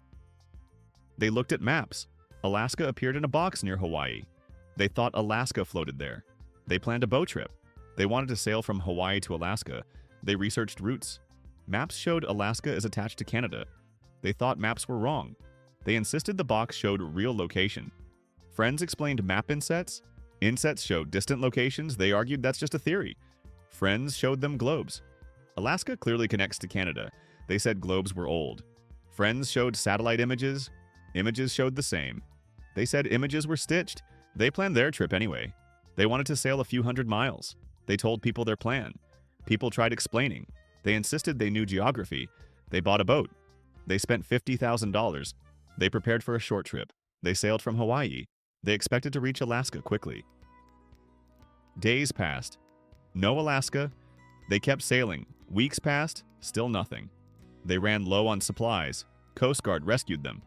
They looked at maps. Alaska appeared in a box near Hawaii. They thought Alaska floated there. They planned a boat trip. They wanted to sail from Hawaii to Alaska. They researched routes. Maps showed Alaska is attached to Canada. They thought maps were wrong. They insisted the box showed real location. Friends explained map insets. Insets showed distant locations. They argued that's just a theory. Friends showed them globes. Alaska clearly connects to Canada. They said globes were old. Friends showed satellite images. Images showed the same. They said images were stitched. They planned their trip anyway. They wanted to sail a few hundred miles. They told people their plan. People tried explaining. They insisted they knew geography. They bought a boat. They spent $50,000. They prepared for a short trip. They sailed from Hawaii. They expected to reach Alaska quickly. Days passed. No Alaska. They kept sailing. Weeks passed. Still nothing. They ran low on supplies. Coast Guard rescued them.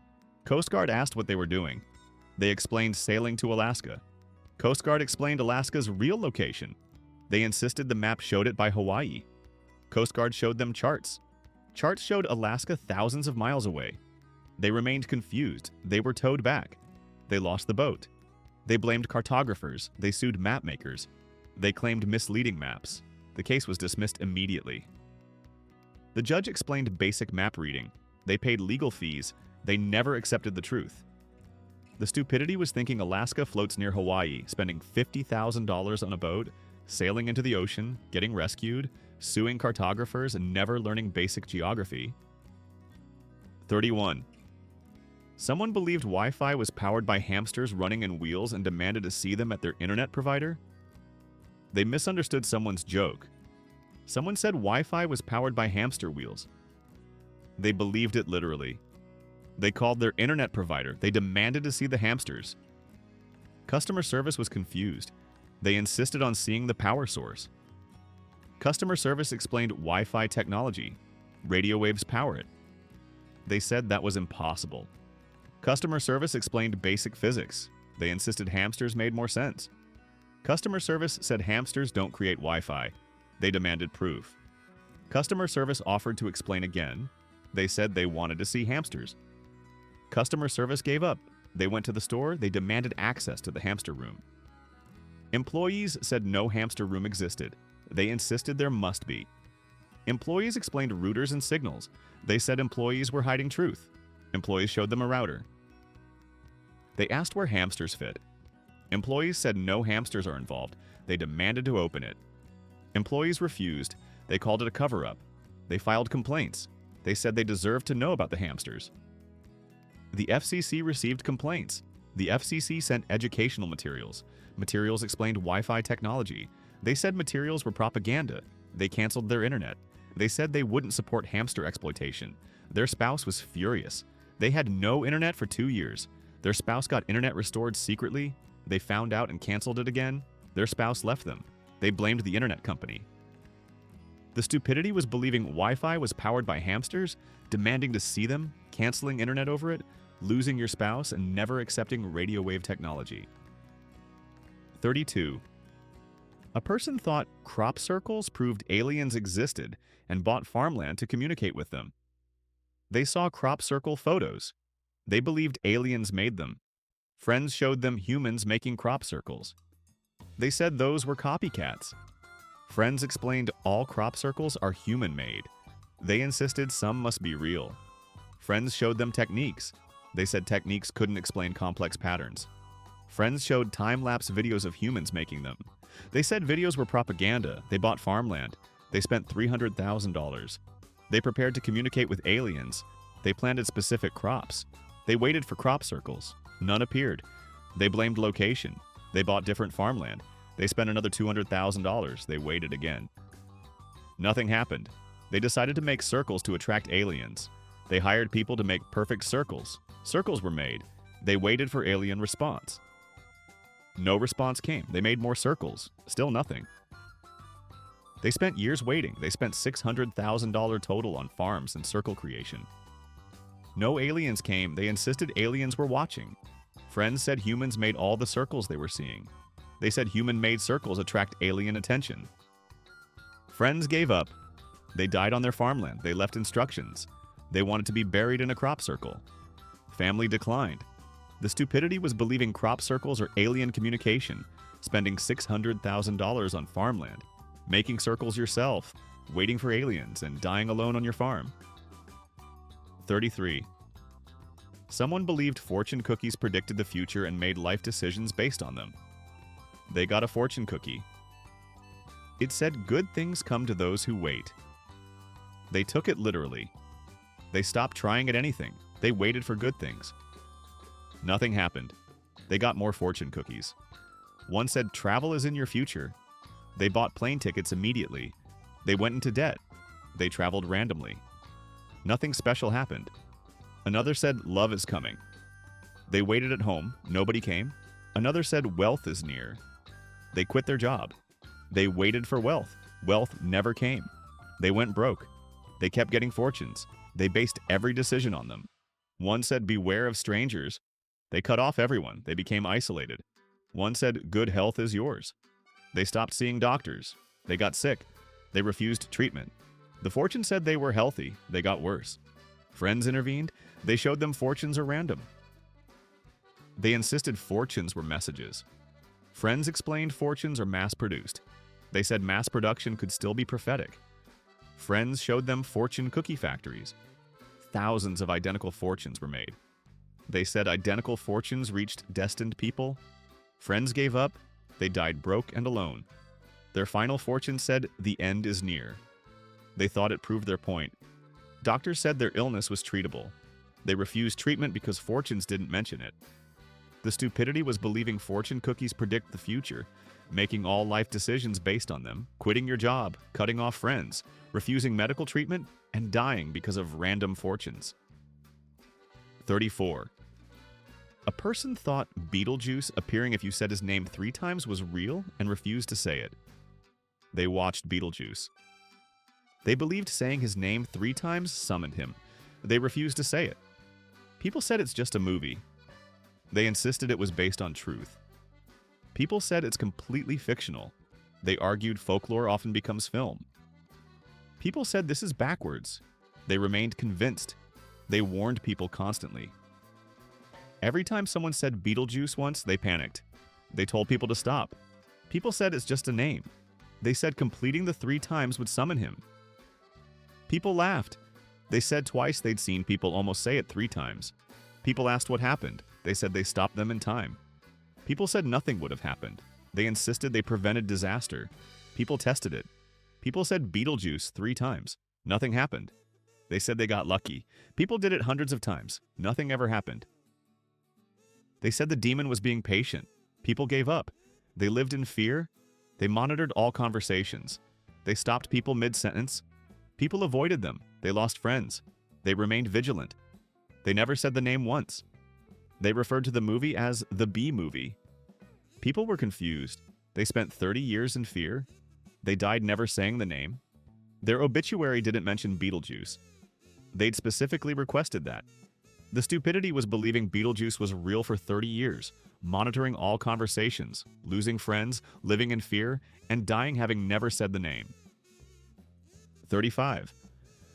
Coast Guard asked what they were doing. They explained sailing to Alaska. Coast Guard explained Alaska's real location. They insisted the map showed it by Hawaii. Coast Guard showed them charts. Charts showed Alaska thousands of miles away. They remained confused. They were towed back. They lost the boat. They blamed cartographers. They sued map makers. They claimed misleading maps. The case was dismissed immediately. The judge explained basic map reading. They paid legal fees. They never accepted the truth. The stupidity was thinking Alaska floats near Hawaii, spending $50,000 on a boat, sailing into the ocean, getting rescued, suing cartographers, and never learning basic geography. 31. Someone believed Wi-Fi was powered by hamsters running in wheels and demanded to see them at their internet provider. They misunderstood someone's joke. Someone said Wi-Fi was powered by hamster wheels. They believed it literally. They called their internet provider. They demanded to see the hamsters. Customer service was confused. They insisted on seeing the power source. Customer service explained Wi-Fi technology. Radio waves power it. They said that was impossible. Customer service explained basic physics. They insisted hamsters made more sense. Customer service said hamsters don't create Wi-Fi. They demanded proof. Customer service offered to explain again. They said they wanted to see hamsters. Customer service gave up. They went to the store. They demanded access to the hamster room. Employees said no hamster room existed. They insisted there must be. Employees explained routers and signals. They said employees were hiding truth. Employees showed them a router. They asked where hamsters fit. Employees said no hamsters are involved. They demanded to open it. Employees refused. They called it a cover-up. They filed complaints. They said they deserved to know about the hamsters. The FCC received complaints. The FCC sent educational materials. Materials explained Wi-Fi technology. They said materials were propaganda. They canceled their internet. They said they wouldn't support hamster exploitation. Their spouse was furious. They had no internet for 2 years. Their spouse got internet restored secretly. They found out and canceled it again. Their spouse left them. They blamed the internet company. The stupidity was believing Wi-Fi was powered by hamsters, demanding to see them, canceling internet over it, losing your spouse, and never accepting radio wave technology. 32. A person thought crop circles proved aliens existed and bought farmland to communicate with them. They saw crop circle photos. They believed aliens made them. Friends showed them humans making crop circles. They said those were copycats. Friends explained all crop circles are human-made. They insisted some must be real. Friends showed them techniques. They said techniques couldn't explain complex patterns. Friends showed time-lapse videos of humans making them. They said videos were propaganda. They bought farmland. They spent $300,000. They prepared to communicate with aliens. They planted specific crops. They waited for crop circles. None appeared. They blamed location. They bought different farmland. They spent another $200,000. They waited again. Nothing happened. They decided to make circles to attract aliens. They hired people to make perfect circles. Circles were made. They waited for alien response. No response came. They made more circles. Still nothing. They spent years waiting. They spent $600,000 total on farms and circle creation. No aliens came. They insisted aliens were watching. Friends said humans made all the circles they were seeing. They said human-made circles attract alien attention. Friends gave up. They died on their farmland. They left instructions. They wanted to be buried in a crop circle. Family declined. The stupidity was believing crop circles are alien communication, spending $600,000 on farmland, making circles yourself, waiting for aliens, and dying alone on your farm. 33. Someone believed fortune cookies predicted the future and made life decisions based on them. They got a fortune cookie. It said good things come to those who wait. They took it literally. They stopped trying at anything. They waited for good things. Nothing happened. They got more fortune cookies. One said travel is in your future. They bought plane tickets immediately. They went into debt. They traveled randomly. Nothing special happened. Another said love is coming. They waited at home. Nobody came. Another said wealth is near. They quit their job. They waited for wealth. Wealth never came. They went broke. They kept getting fortunes. They based every decision on them. One said beware of strangers. They cut off everyone. They became isolated. One said good health is yours. They stopped seeing doctors. They got sick. They refused treatment. The fortune said they were healthy. They got worse. Friends intervened. They showed them fortunes are random. They insisted fortunes were messages. Friends explained fortunes are mass-produced. They said mass production could still be prophetic. Friends showed them fortune cookie factories. Thousands of identical fortunes were made. They said identical fortunes reached destined people. Friends gave up. They died broke and alone. Their final fortune said the end is near. They thought it proved their point. Doctors said their illness was treatable. They refused treatment because fortunes didn't mention it. The stupidity was believing fortune cookies predict the future, making all life decisions based on them, quitting your job, cutting off friends, refusing medical treatment, and dying because of random fortunes. 34. A person thought Beetlejuice appearing if you said his name 3 times was real and refused to say it. They watched Beetlejuice. They believed saying his name 3 times summoned him. They refused to say it. People said it's just a movie. They insisted it was based on truth. People said it's completely fictional. They argued folklore often becomes film. People said this is backwards. They remained convinced. They warned people constantly. Every time someone said Beetlejuice once, they panicked. They told people to stop. People said it's just a name. They said completing the 3 times would summon him. People laughed. They said twice they'd seen people almost say it 3 times. People asked what happened. They said they stopped them in time. People said nothing would have happened. They insisted they prevented disaster. People tested it. People said Beetlejuice 3 times. Nothing happened. They said they got lucky. People did it hundreds of times. Nothing ever happened. They said the demon was being patient. People gave up. They lived in fear. They monitored all conversations. They stopped people mid-sentence. People avoided them. They lost friends. They remained vigilant. They never said the name once. They referred to the movie as the B movie. People were confused. They spent 30 years in fear. They died never saying the name. Their obituary didn't mention Beetlejuice. They'd specifically requested that. The stupidity was believing Beetlejuice was real for 30 years, monitoring all conversations, losing friends, living in fear, and dying having never said the name. 35.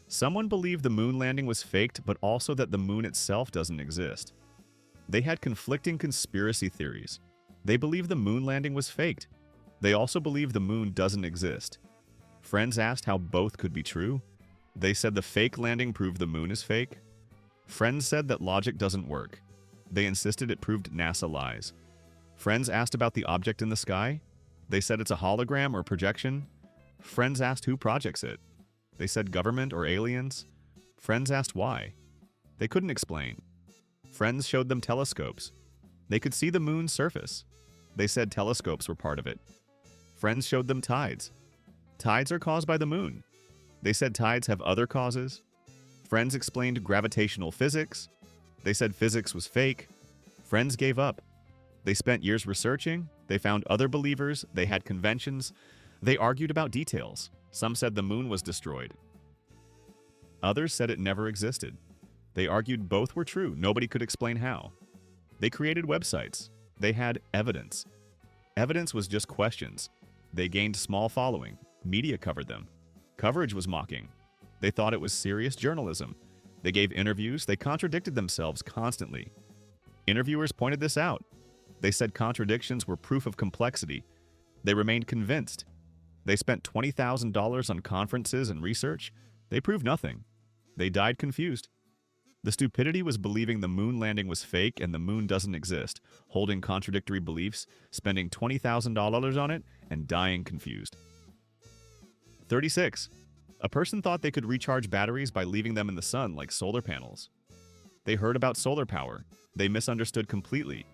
Someone believed the moon landing was faked, but also that the moon itself doesn't exist. They had conflicting conspiracy theories. They believed the moon landing was faked. They also believed the moon doesn't exist. Friends asked how both could be true. They said the fake landing proved the moon is fake. Friends said that logic doesn't work. They insisted it proved NASA lies. Friends asked about the object in the sky. They said it's a hologram or projection. Friends asked who projects it. They said government or aliens. Friends asked why. They couldn't explain. Friends showed them telescopes. They could see the moon's surface. They said telescopes were part of it. Friends showed them tides. Tides are caused by the moon. They said tides have other causes. Friends explained gravitational physics. They said physics was fake. Friends gave up. They spent years researching. They found other believers. They had conventions. They argued about details. Some said the moon was destroyed. Others said it never existed. They argued both were true. Nobody could explain how. They created websites. They had evidence. Evidence was just questions. They gained small following. Media covered them. Coverage was mocking. They thought it was serious journalism. They gave interviews. They contradicted themselves constantly. Interviewers pointed this out. They said contradictions were proof of complexity. They remained convinced. They spent $20,000 on conferences and research. They proved nothing. They died confused. The stupidity was believing the moon landing was fake and the moon doesn't exist, holding contradictory beliefs, spending $20,000 on it, and dying confused. 36. A person thought they could recharge batteries by leaving them in the sun like solar panels. They heard about solar power. They misunderstood completely.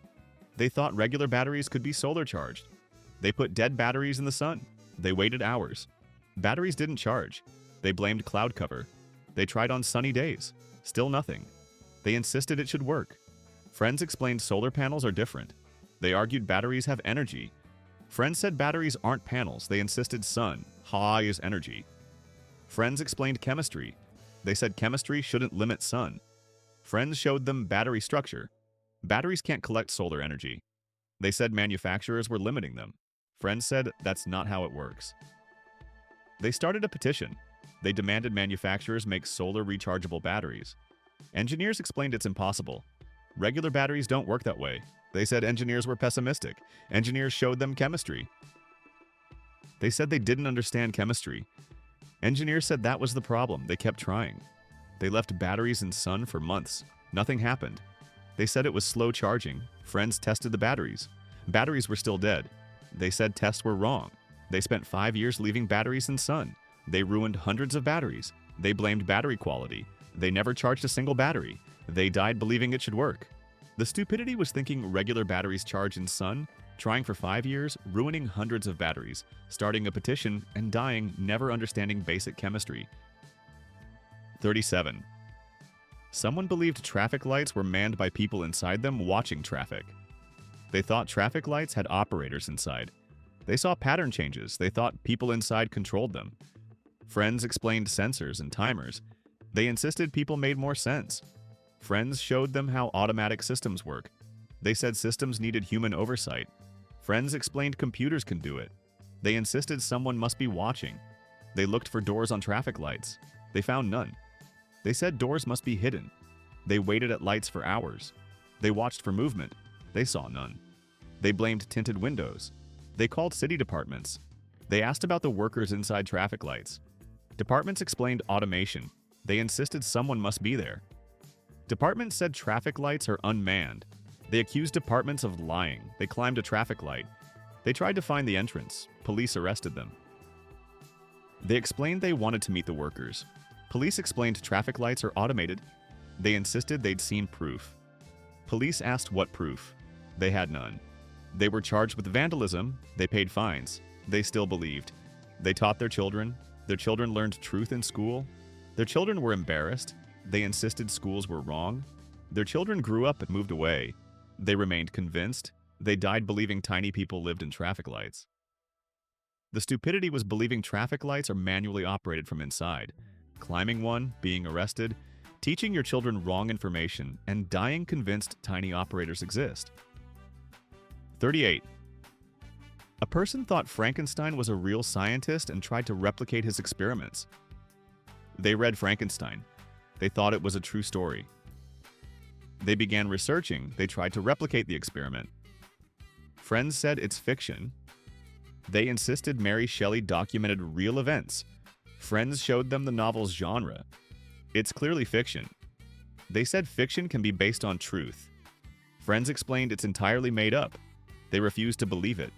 They thought regular batteries could be solar charged. They put dead batteries in the sun. They waited hours. Batteries didn't charge. They blamed cloud cover. They tried on sunny days. Still nothing. They insisted it should work. Friends explained solar panels are different. They argued batteries have energy. Friends said batteries aren't panels. They insisted sun, high is energy. Friends explained chemistry. They said chemistry shouldn't limit sun. Friends showed them battery structure. Batteries can't collect solar energy. They said manufacturers were limiting them. Friends said that's not how it works. They started a petition. They demanded manufacturers make solar rechargeable batteries. Engineers explained it's impossible. Regular batteries don't work that way. They said engineers were pessimistic. Engineers showed them chemistry. They said they didn't understand chemistry. Engineers said that was the problem. They kept trying. They left batteries in sun for months. Nothing happened. They said it was slow charging. Friends tested the batteries. Batteries were still dead. They said tests were wrong. They spent 5 years leaving batteries in sun. They ruined hundreds of batteries. They blamed battery quality. They never charged a single battery. They died believing it should work. The stupidity was thinking regular batteries charge in sun, trying for 5 years, ruining hundreds of batteries, starting a petition, and dying never understanding basic chemistry. 37. Someone believed traffic lights were manned by people inside them watching traffic. They thought traffic lights had operators inside. They saw pattern changes. They thought people inside controlled them. Friends explained sensors and timers. They insisted people made more sense. Friends showed them how automatic systems work. They said systems needed human oversight. Friends explained computers can do it. They insisted someone must be watching. They looked for doors on traffic lights. They found none. They said doors must be hidden. They waited at lights for hours. They watched for movement. They saw none. They blamed tinted windows. They called city departments. They asked about the workers inside traffic lights. Departments explained automation. They insisted someone must be there. Departments said traffic lights are unmanned. They accused departments of lying. They climbed a traffic light. They tried to find the entrance. Police arrested them. They explained they wanted to meet the workers. Police explained traffic lights are automated. They insisted they'd seen proof. Police asked what proof. They had none. They were charged with vandalism. They paid fines. They still believed. They taught their children. Their children learned truth in school. Their children were embarrassed. They insisted schools were wrong. Their children grew up and moved away. They remained convinced. They died believing tiny people lived in traffic lights. The stupidity was believing traffic lights are manually operated from inside, climbing one, being arrested, teaching your children wrong information, and dying convinced tiny operators exist. 38. A person thought Frankenstein was a real scientist and tried to replicate his experiments. They read Frankenstein. They thought it was a true story. They began researching. They tried to replicate the experiment. Friends said it's fiction. They insisted Mary Shelley documented real events. Friends showed them the novel's genre. It's clearly fiction. They said fiction can be based on truth. Friends explained it's entirely made up. They refused to believe it.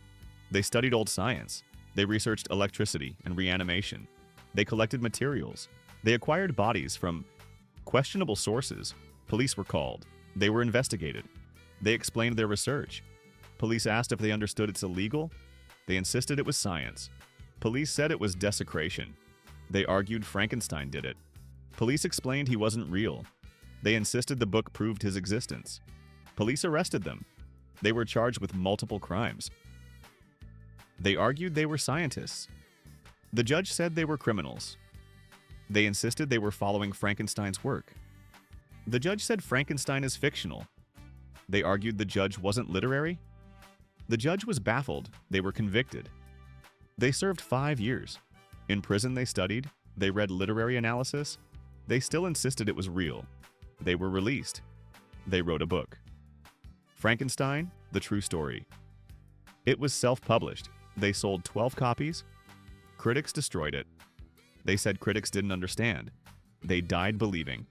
They studied old science. They researched electricity and reanimation. They collected materials. They acquired bodies from questionable sources. Police were called. They were investigated. They explained their research. Police asked if they understood it's illegal. They insisted it was science. Police said it was desecration. They argued Frankenstein did it. Police explained he wasn't real. They insisted the book proved his existence. Police arrested them. They were charged with multiple crimes. They argued they were scientists. The judge said they were criminals. They insisted they were following Frankenstein's work. The judge said Frankenstein is fictional. They argued the judge wasn't literary. The judge was baffled. They were convicted. They served 5 years. In prison, they studied. They read literary analysis. They still insisted it was real. They were released. They wrote a book. Frankenstein, the True Story. It was self-published. They sold 12 copies. Critics destroyed it. They said critics didn't understand. They died believing.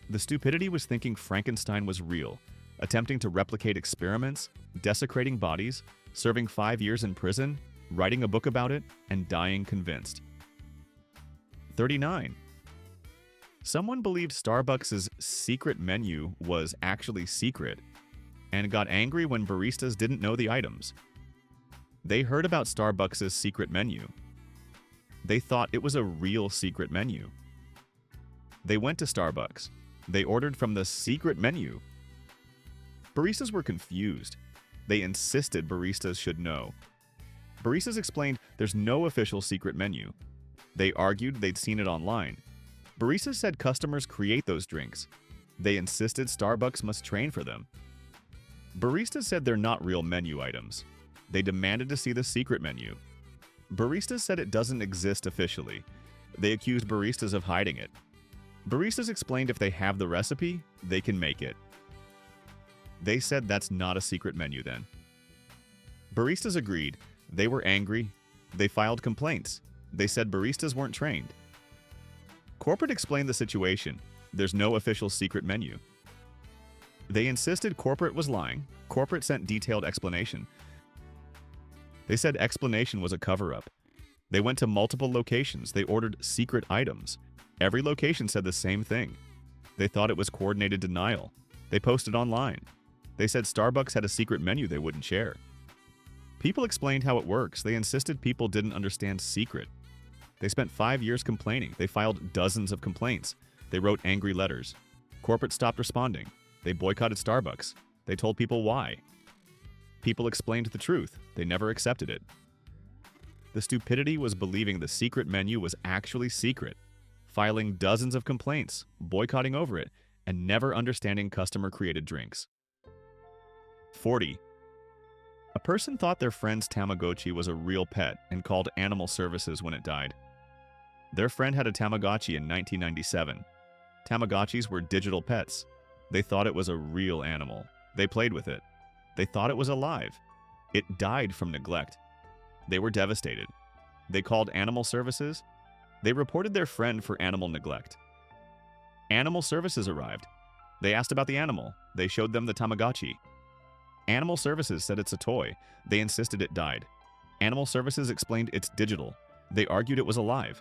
The stupidity was thinking Frankenstein was real, attempting to replicate experiments, desecrating bodies, serving 5 years in prison, writing a book about it, and dying convinced. 39. Someone believed Starbucks' secret menu was actually secret and got angry when baristas didn't know the items. They heard about Starbucks' secret menu. They thought it was a real secret menu. They went to Starbucks. They ordered from the secret menu. Baristas were confused. They insisted baristas should know. Baristas explained there's no official secret menu. They argued they'd seen it online. Baristas said customers create those drinks. They insisted Starbucks must train for them. Baristas said they're not real menu items. They demanded to see the secret menu. Baristas said it doesn't exist officially. They accused baristas of hiding it. Baristas explained if they have the recipe, they can make it. They said that's not a secret menu then. Baristas agreed. They were angry. They filed complaints. They said baristas weren't trained. Corporate explained the situation. There's no official secret menu. They insisted corporate was lying. Corporate sent detailed explanation. They said explanation was a cover-up. They went to multiple locations. They ordered secret items. Every location said the same thing. They thought it was coordinated denial. They posted online. They said Starbucks had a secret menu they wouldn't share. People explained how it works. They insisted people didn't understand secret. They spent 5 years complaining. They filed dozens of complaints. They wrote angry letters. Corporate stopped responding. They boycotted Starbucks. They told people why. People explained the truth. They never accepted it. The stupidity was believing the secret menu was actually secret, filing dozens of complaints, boycotting over it, and never understanding customer-created drinks. 40. A person thought their friend's Tamagotchi was a real pet and called animal services when it died. Their friend had a Tamagotchi in 1997. Tamagotchis were digital pets. They thought it was a real animal. They played with it. They thought it was alive. It died from neglect. They were devastated. They called animal services. They reported their friend for animal neglect. Animal services arrived. They asked about the animal. They showed them the Tamagotchi. Animal services said it's a toy. They insisted it died. Animal services explained it's digital. They argued it was alive.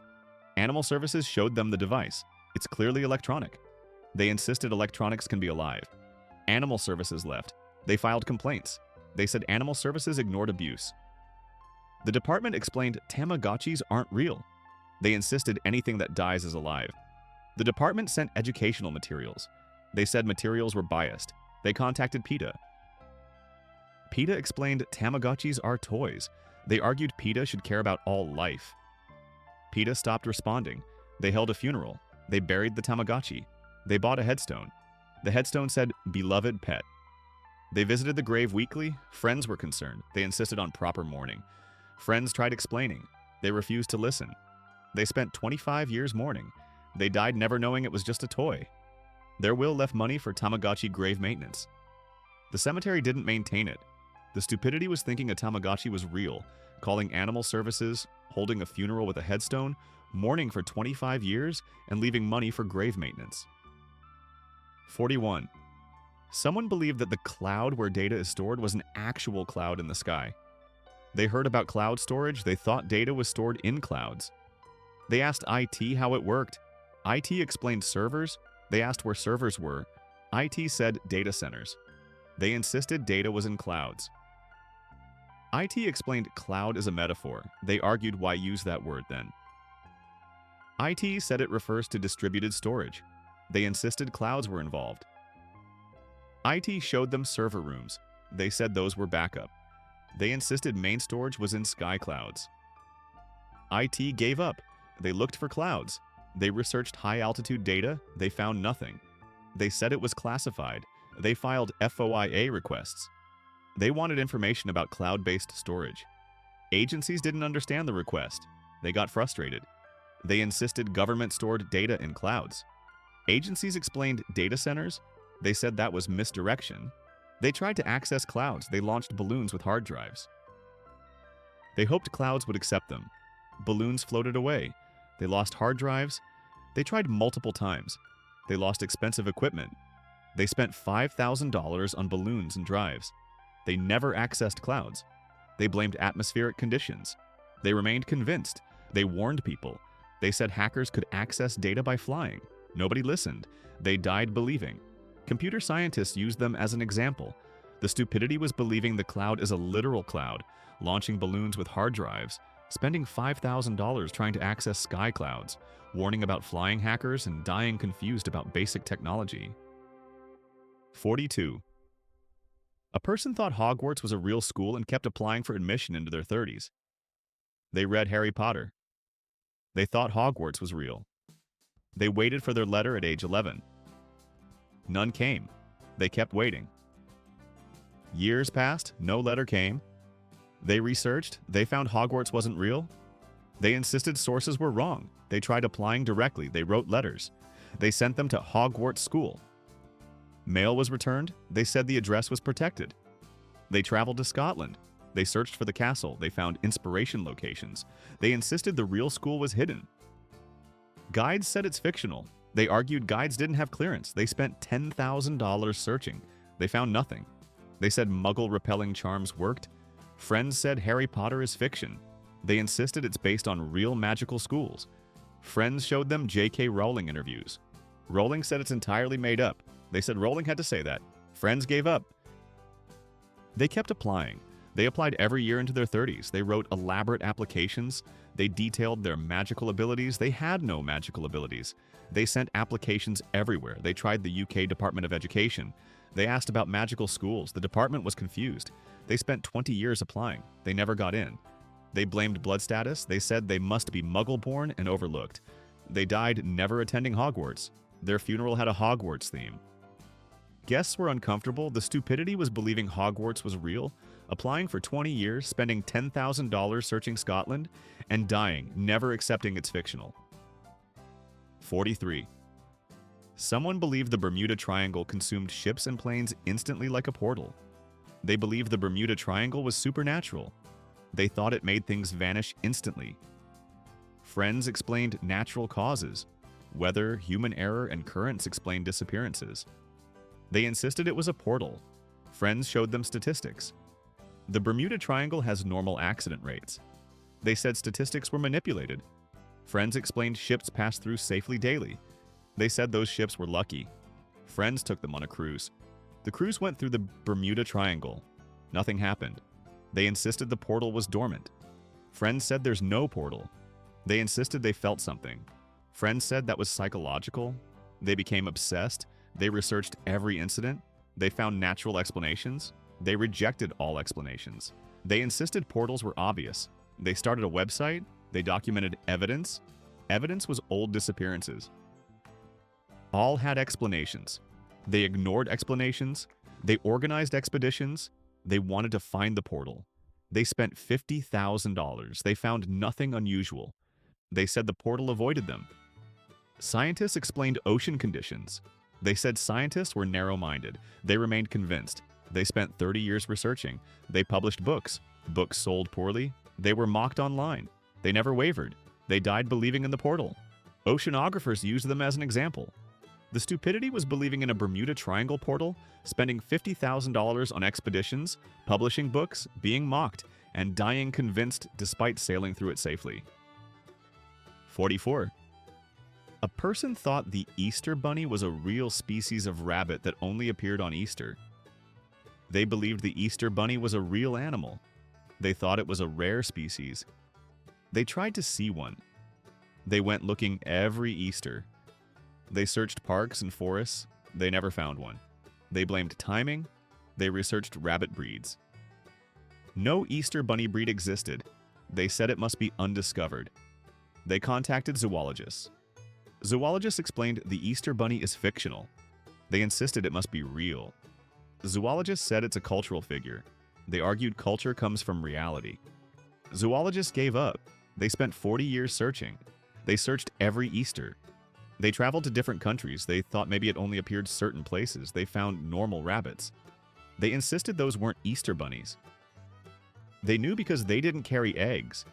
Animal services showed them the device. It's clearly electronic. They insisted electronics can be alive. Animal services left. They filed complaints. They said animal services ignored abuse. The department explained Tamagotchis aren't real. They insisted anything that dies is alive. The department sent educational materials. They said materials were biased. They contacted PETA. PETA explained Tamagotchis are toys. They argued PETA should care about all life. PETA stopped responding. They held a funeral. They buried the Tamagotchi. They bought a headstone. The headstone said, "Beloved Pet." They visited the grave weekly. Friends were concerned. They insisted on proper mourning. Friends tried explaining. They refused to listen. They spent 25 years mourning. They died never knowing it was just a toy. Their will left money for Tamagotchi grave maintenance. The cemetery didn't maintain it. The stupidity was thinking a Tamagotchi was real, calling animal services, holding a funeral with a headstone, mourning for 25 years, and leaving money for grave maintenance. 41. Someone believed that the cloud where data is stored was an actual cloud in the sky. They heard about cloud storage. They thought data was stored in clouds. They asked IT how it worked. IT explained servers. They asked where servers were. IT said data centers. They insisted data was in clouds. IT explained cloud is a metaphor. They argued why use that word then. IT said it refers to distributed storage. They insisted clouds were involved. IT showed them server rooms. They said those were backup. They insisted main storage was in sky clouds. IT gave up. They looked for clouds. They researched high-altitude data. They found nothing. They said it was classified. They filed FOIA requests. They wanted information about cloud-based storage. Agencies didn't understand the request. They got frustrated. They insisted government-stored data in clouds. Agencies explained data centers. They said that was misdirection. They tried to access clouds. They launched balloons with hard drives. They hoped clouds would accept them. Balloons floated away. They lost hard drives. They tried multiple times. They lost expensive equipment. They spent $5,000 on balloons and drives. They never accessed clouds. They blamed atmospheric conditions. They remained convinced. They warned people. They said hackers could access data by flying. Nobody listened. They died believing. Computer scientists used them as an example. The stupidity was believing the cloud is a literal cloud, launching balloons with hard drives, spending $5,000 trying to access sky clouds, warning about flying hackers, and dying confused about basic technology. 42. A person thought Hogwarts was a real school and kept applying for admission into their 30s. They read Harry Potter. They thought Hogwarts was real. They waited for their letter at age 11. None came. They kept waiting. Years passed, no letter came. They researched, they found Hogwarts wasn't real. They insisted sources were wrong. They tried applying directly, they wrote letters. They sent them to Hogwarts School. Mail was returned, they said the address was protected. They traveled to Scotland. They searched for the castle, they found inspiration locations. They insisted the real school was hidden. Guides said it's fictional. They argued guides didn't have clearance. They spent $10,000 searching. They found nothing. They said muggle-repelling charms worked. Friends said Harry Potter is fiction. They insisted it's based on real magical schools. Friends showed them J.K. Rowling interviews. Rowling said it's entirely made up. They said Rowling had to say that. Friends gave up. They kept applying. They applied every year into their 30s. They wrote elaborate applications. They detailed their magical abilities. They had no magical abilities. They sent applications everywhere. They tried the UK Department of Education. They asked about magical schools. The department was confused. They spent 20 years applying. They never got in. They blamed blood status. They said they must be Muggle-born and overlooked. They died never attending Hogwarts. Their funeral had a Hogwarts theme. Guests were uncomfortable. The stupidity was believing Hogwarts was real, applying for 20 years, spending $10,000 searching Scotland, and dying, never accepting it's fictional. 43. Someone believed the Bermuda Triangle consumed ships and planes instantly like a portal. They believed the Bermuda Triangle was supernatural. They thought it made things vanish instantly. Friends explained natural causes. Weather, human error, and currents explained disappearances. They insisted it was a portal. Friends showed them statistics. The Bermuda Triangle has normal accident rates. They said statistics were manipulated. Friends explained ships pass through safely daily. They said those ships were lucky. Friends took them on a cruise. The cruise went through the Bermuda Triangle. Nothing happened. They insisted the portal was dormant. Friends said there's no portal. They insisted they felt something. Friends said that was psychological. They became obsessed. They researched every incident. They found natural explanations. They rejected all explanations. They insisted portals were obvious. They started a website. They documented evidence. Evidence was old disappearances. All had explanations. They ignored explanations. They organized expeditions. They wanted to find the portal. They spent $50,000. They found nothing unusual. They said the portal avoided them. Scientists explained ocean conditions. They said scientists were narrow-minded. They remained convinced. They spent 30 years researching. They published books. Books sold poorly. They were mocked online. They never wavered. They died believing in the portal. Oceanographers used them as an example. The stupidity was believing in a Bermuda Triangle portal, spending $50,000 on expeditions, publishing books, being mocked, and dying convinced despite sailing through it safely. 44. A person thought the Easter bunny was a real species of rabbit that only appeared on Easter. They believed the Easter bunny was a real animal. They thought it was a rare species. They tried to see one. They went looking every Easter. They searched parks and forests. They never found one. They blamed timing. They researched rabbit breeds. No Easter bunny breed existed. They said it must be undiscovered. They contacted zoologists. Zoologists explained the Easter bunny is fictional. They insisted it must be real. Zoologists said it's a cultural figure. They argued culture comes from reality. Zoologists gave up. They spent 40 years searching. They searched every Easter. They traveled to different countries. They thought maybe it only appeared certain places. They found normal rabbits. They insisted those weren't Easter bunnies. They knew because they didn't carry eggs.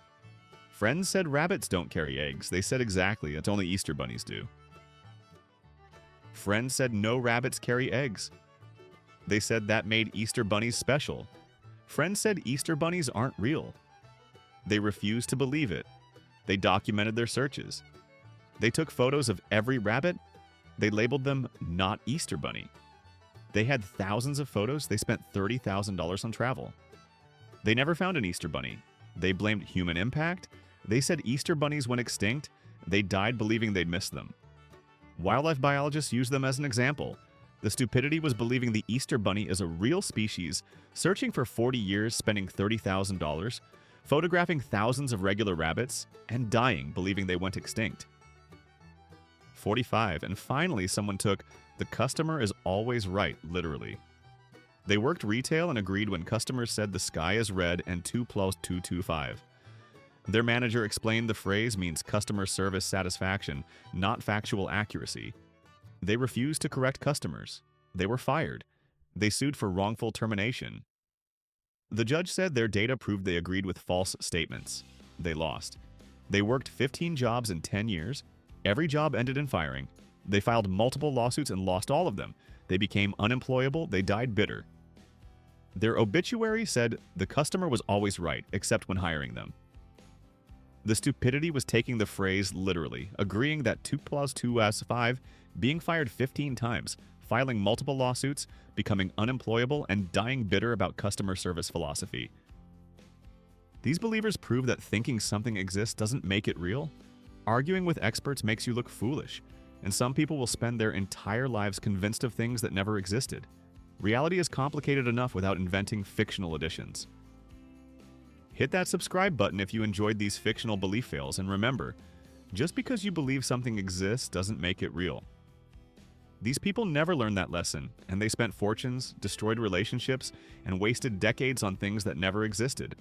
Friends said rabbits don't carry eggs. They said exactly, it's only Easter bunnies do. Friends said no rabbits carry eggs. They said that made Easter bunnies special. Friends said Easter bunnies aren't real. They refused to believe it. They documented their searches. They took photos of every rabbit. They labeled them not Easter bunny. They had thousands of photos. They spent $30,000 on travel. They never found an Easter bunny. They blamed human impact. They said Easter bunnies went extinct. They died believing they'd missed them. Wildlife biologists used them as an example. The stupidity was believing the Easter bunny is a real species, searching for 40 years, spending $30,000, photographing thousands of regular rabbits, and dying believing they went extinct. 45, and finally someone took the customer is always right, literally. They worked retail and agreed when customers said the sky is red and 2 plus 225. Their manager explained the phrase means customer service satisfaction, not factual accuracy. They refused to correct customers. They were fired. They sued for wrongful termination. The judge said their data proved they agreed with false statements. They lost. They worked 15 jobs in 10 years. Every job ended in firing. They filed multiple lawsuits and lost all of them. They became unemployable. They died bitter. Their obituary said the customer was always right, except when hiring them. The stupidity was taking the phrase literally, agreeing that 2 plus 2 is 5, being fired 15 times, filing multiple lawsuits, becoming unemployable, and dying bitter about customer service philosophy. These believers prove that thinking something exists doesn't make it real. Arguing with experts makes you look foolish, and some people will spend their entire lives convinced of things that never existed. Reality is complicated enough without inventing fictional additions. Hit that subscribe button if you enjoyed these fictional belief fails, and remember, just because you believe something exists doesn't make it real. These people never learned that lesson, and they spent fortunes, destroyed relationships, and wasted decades on things that never existed.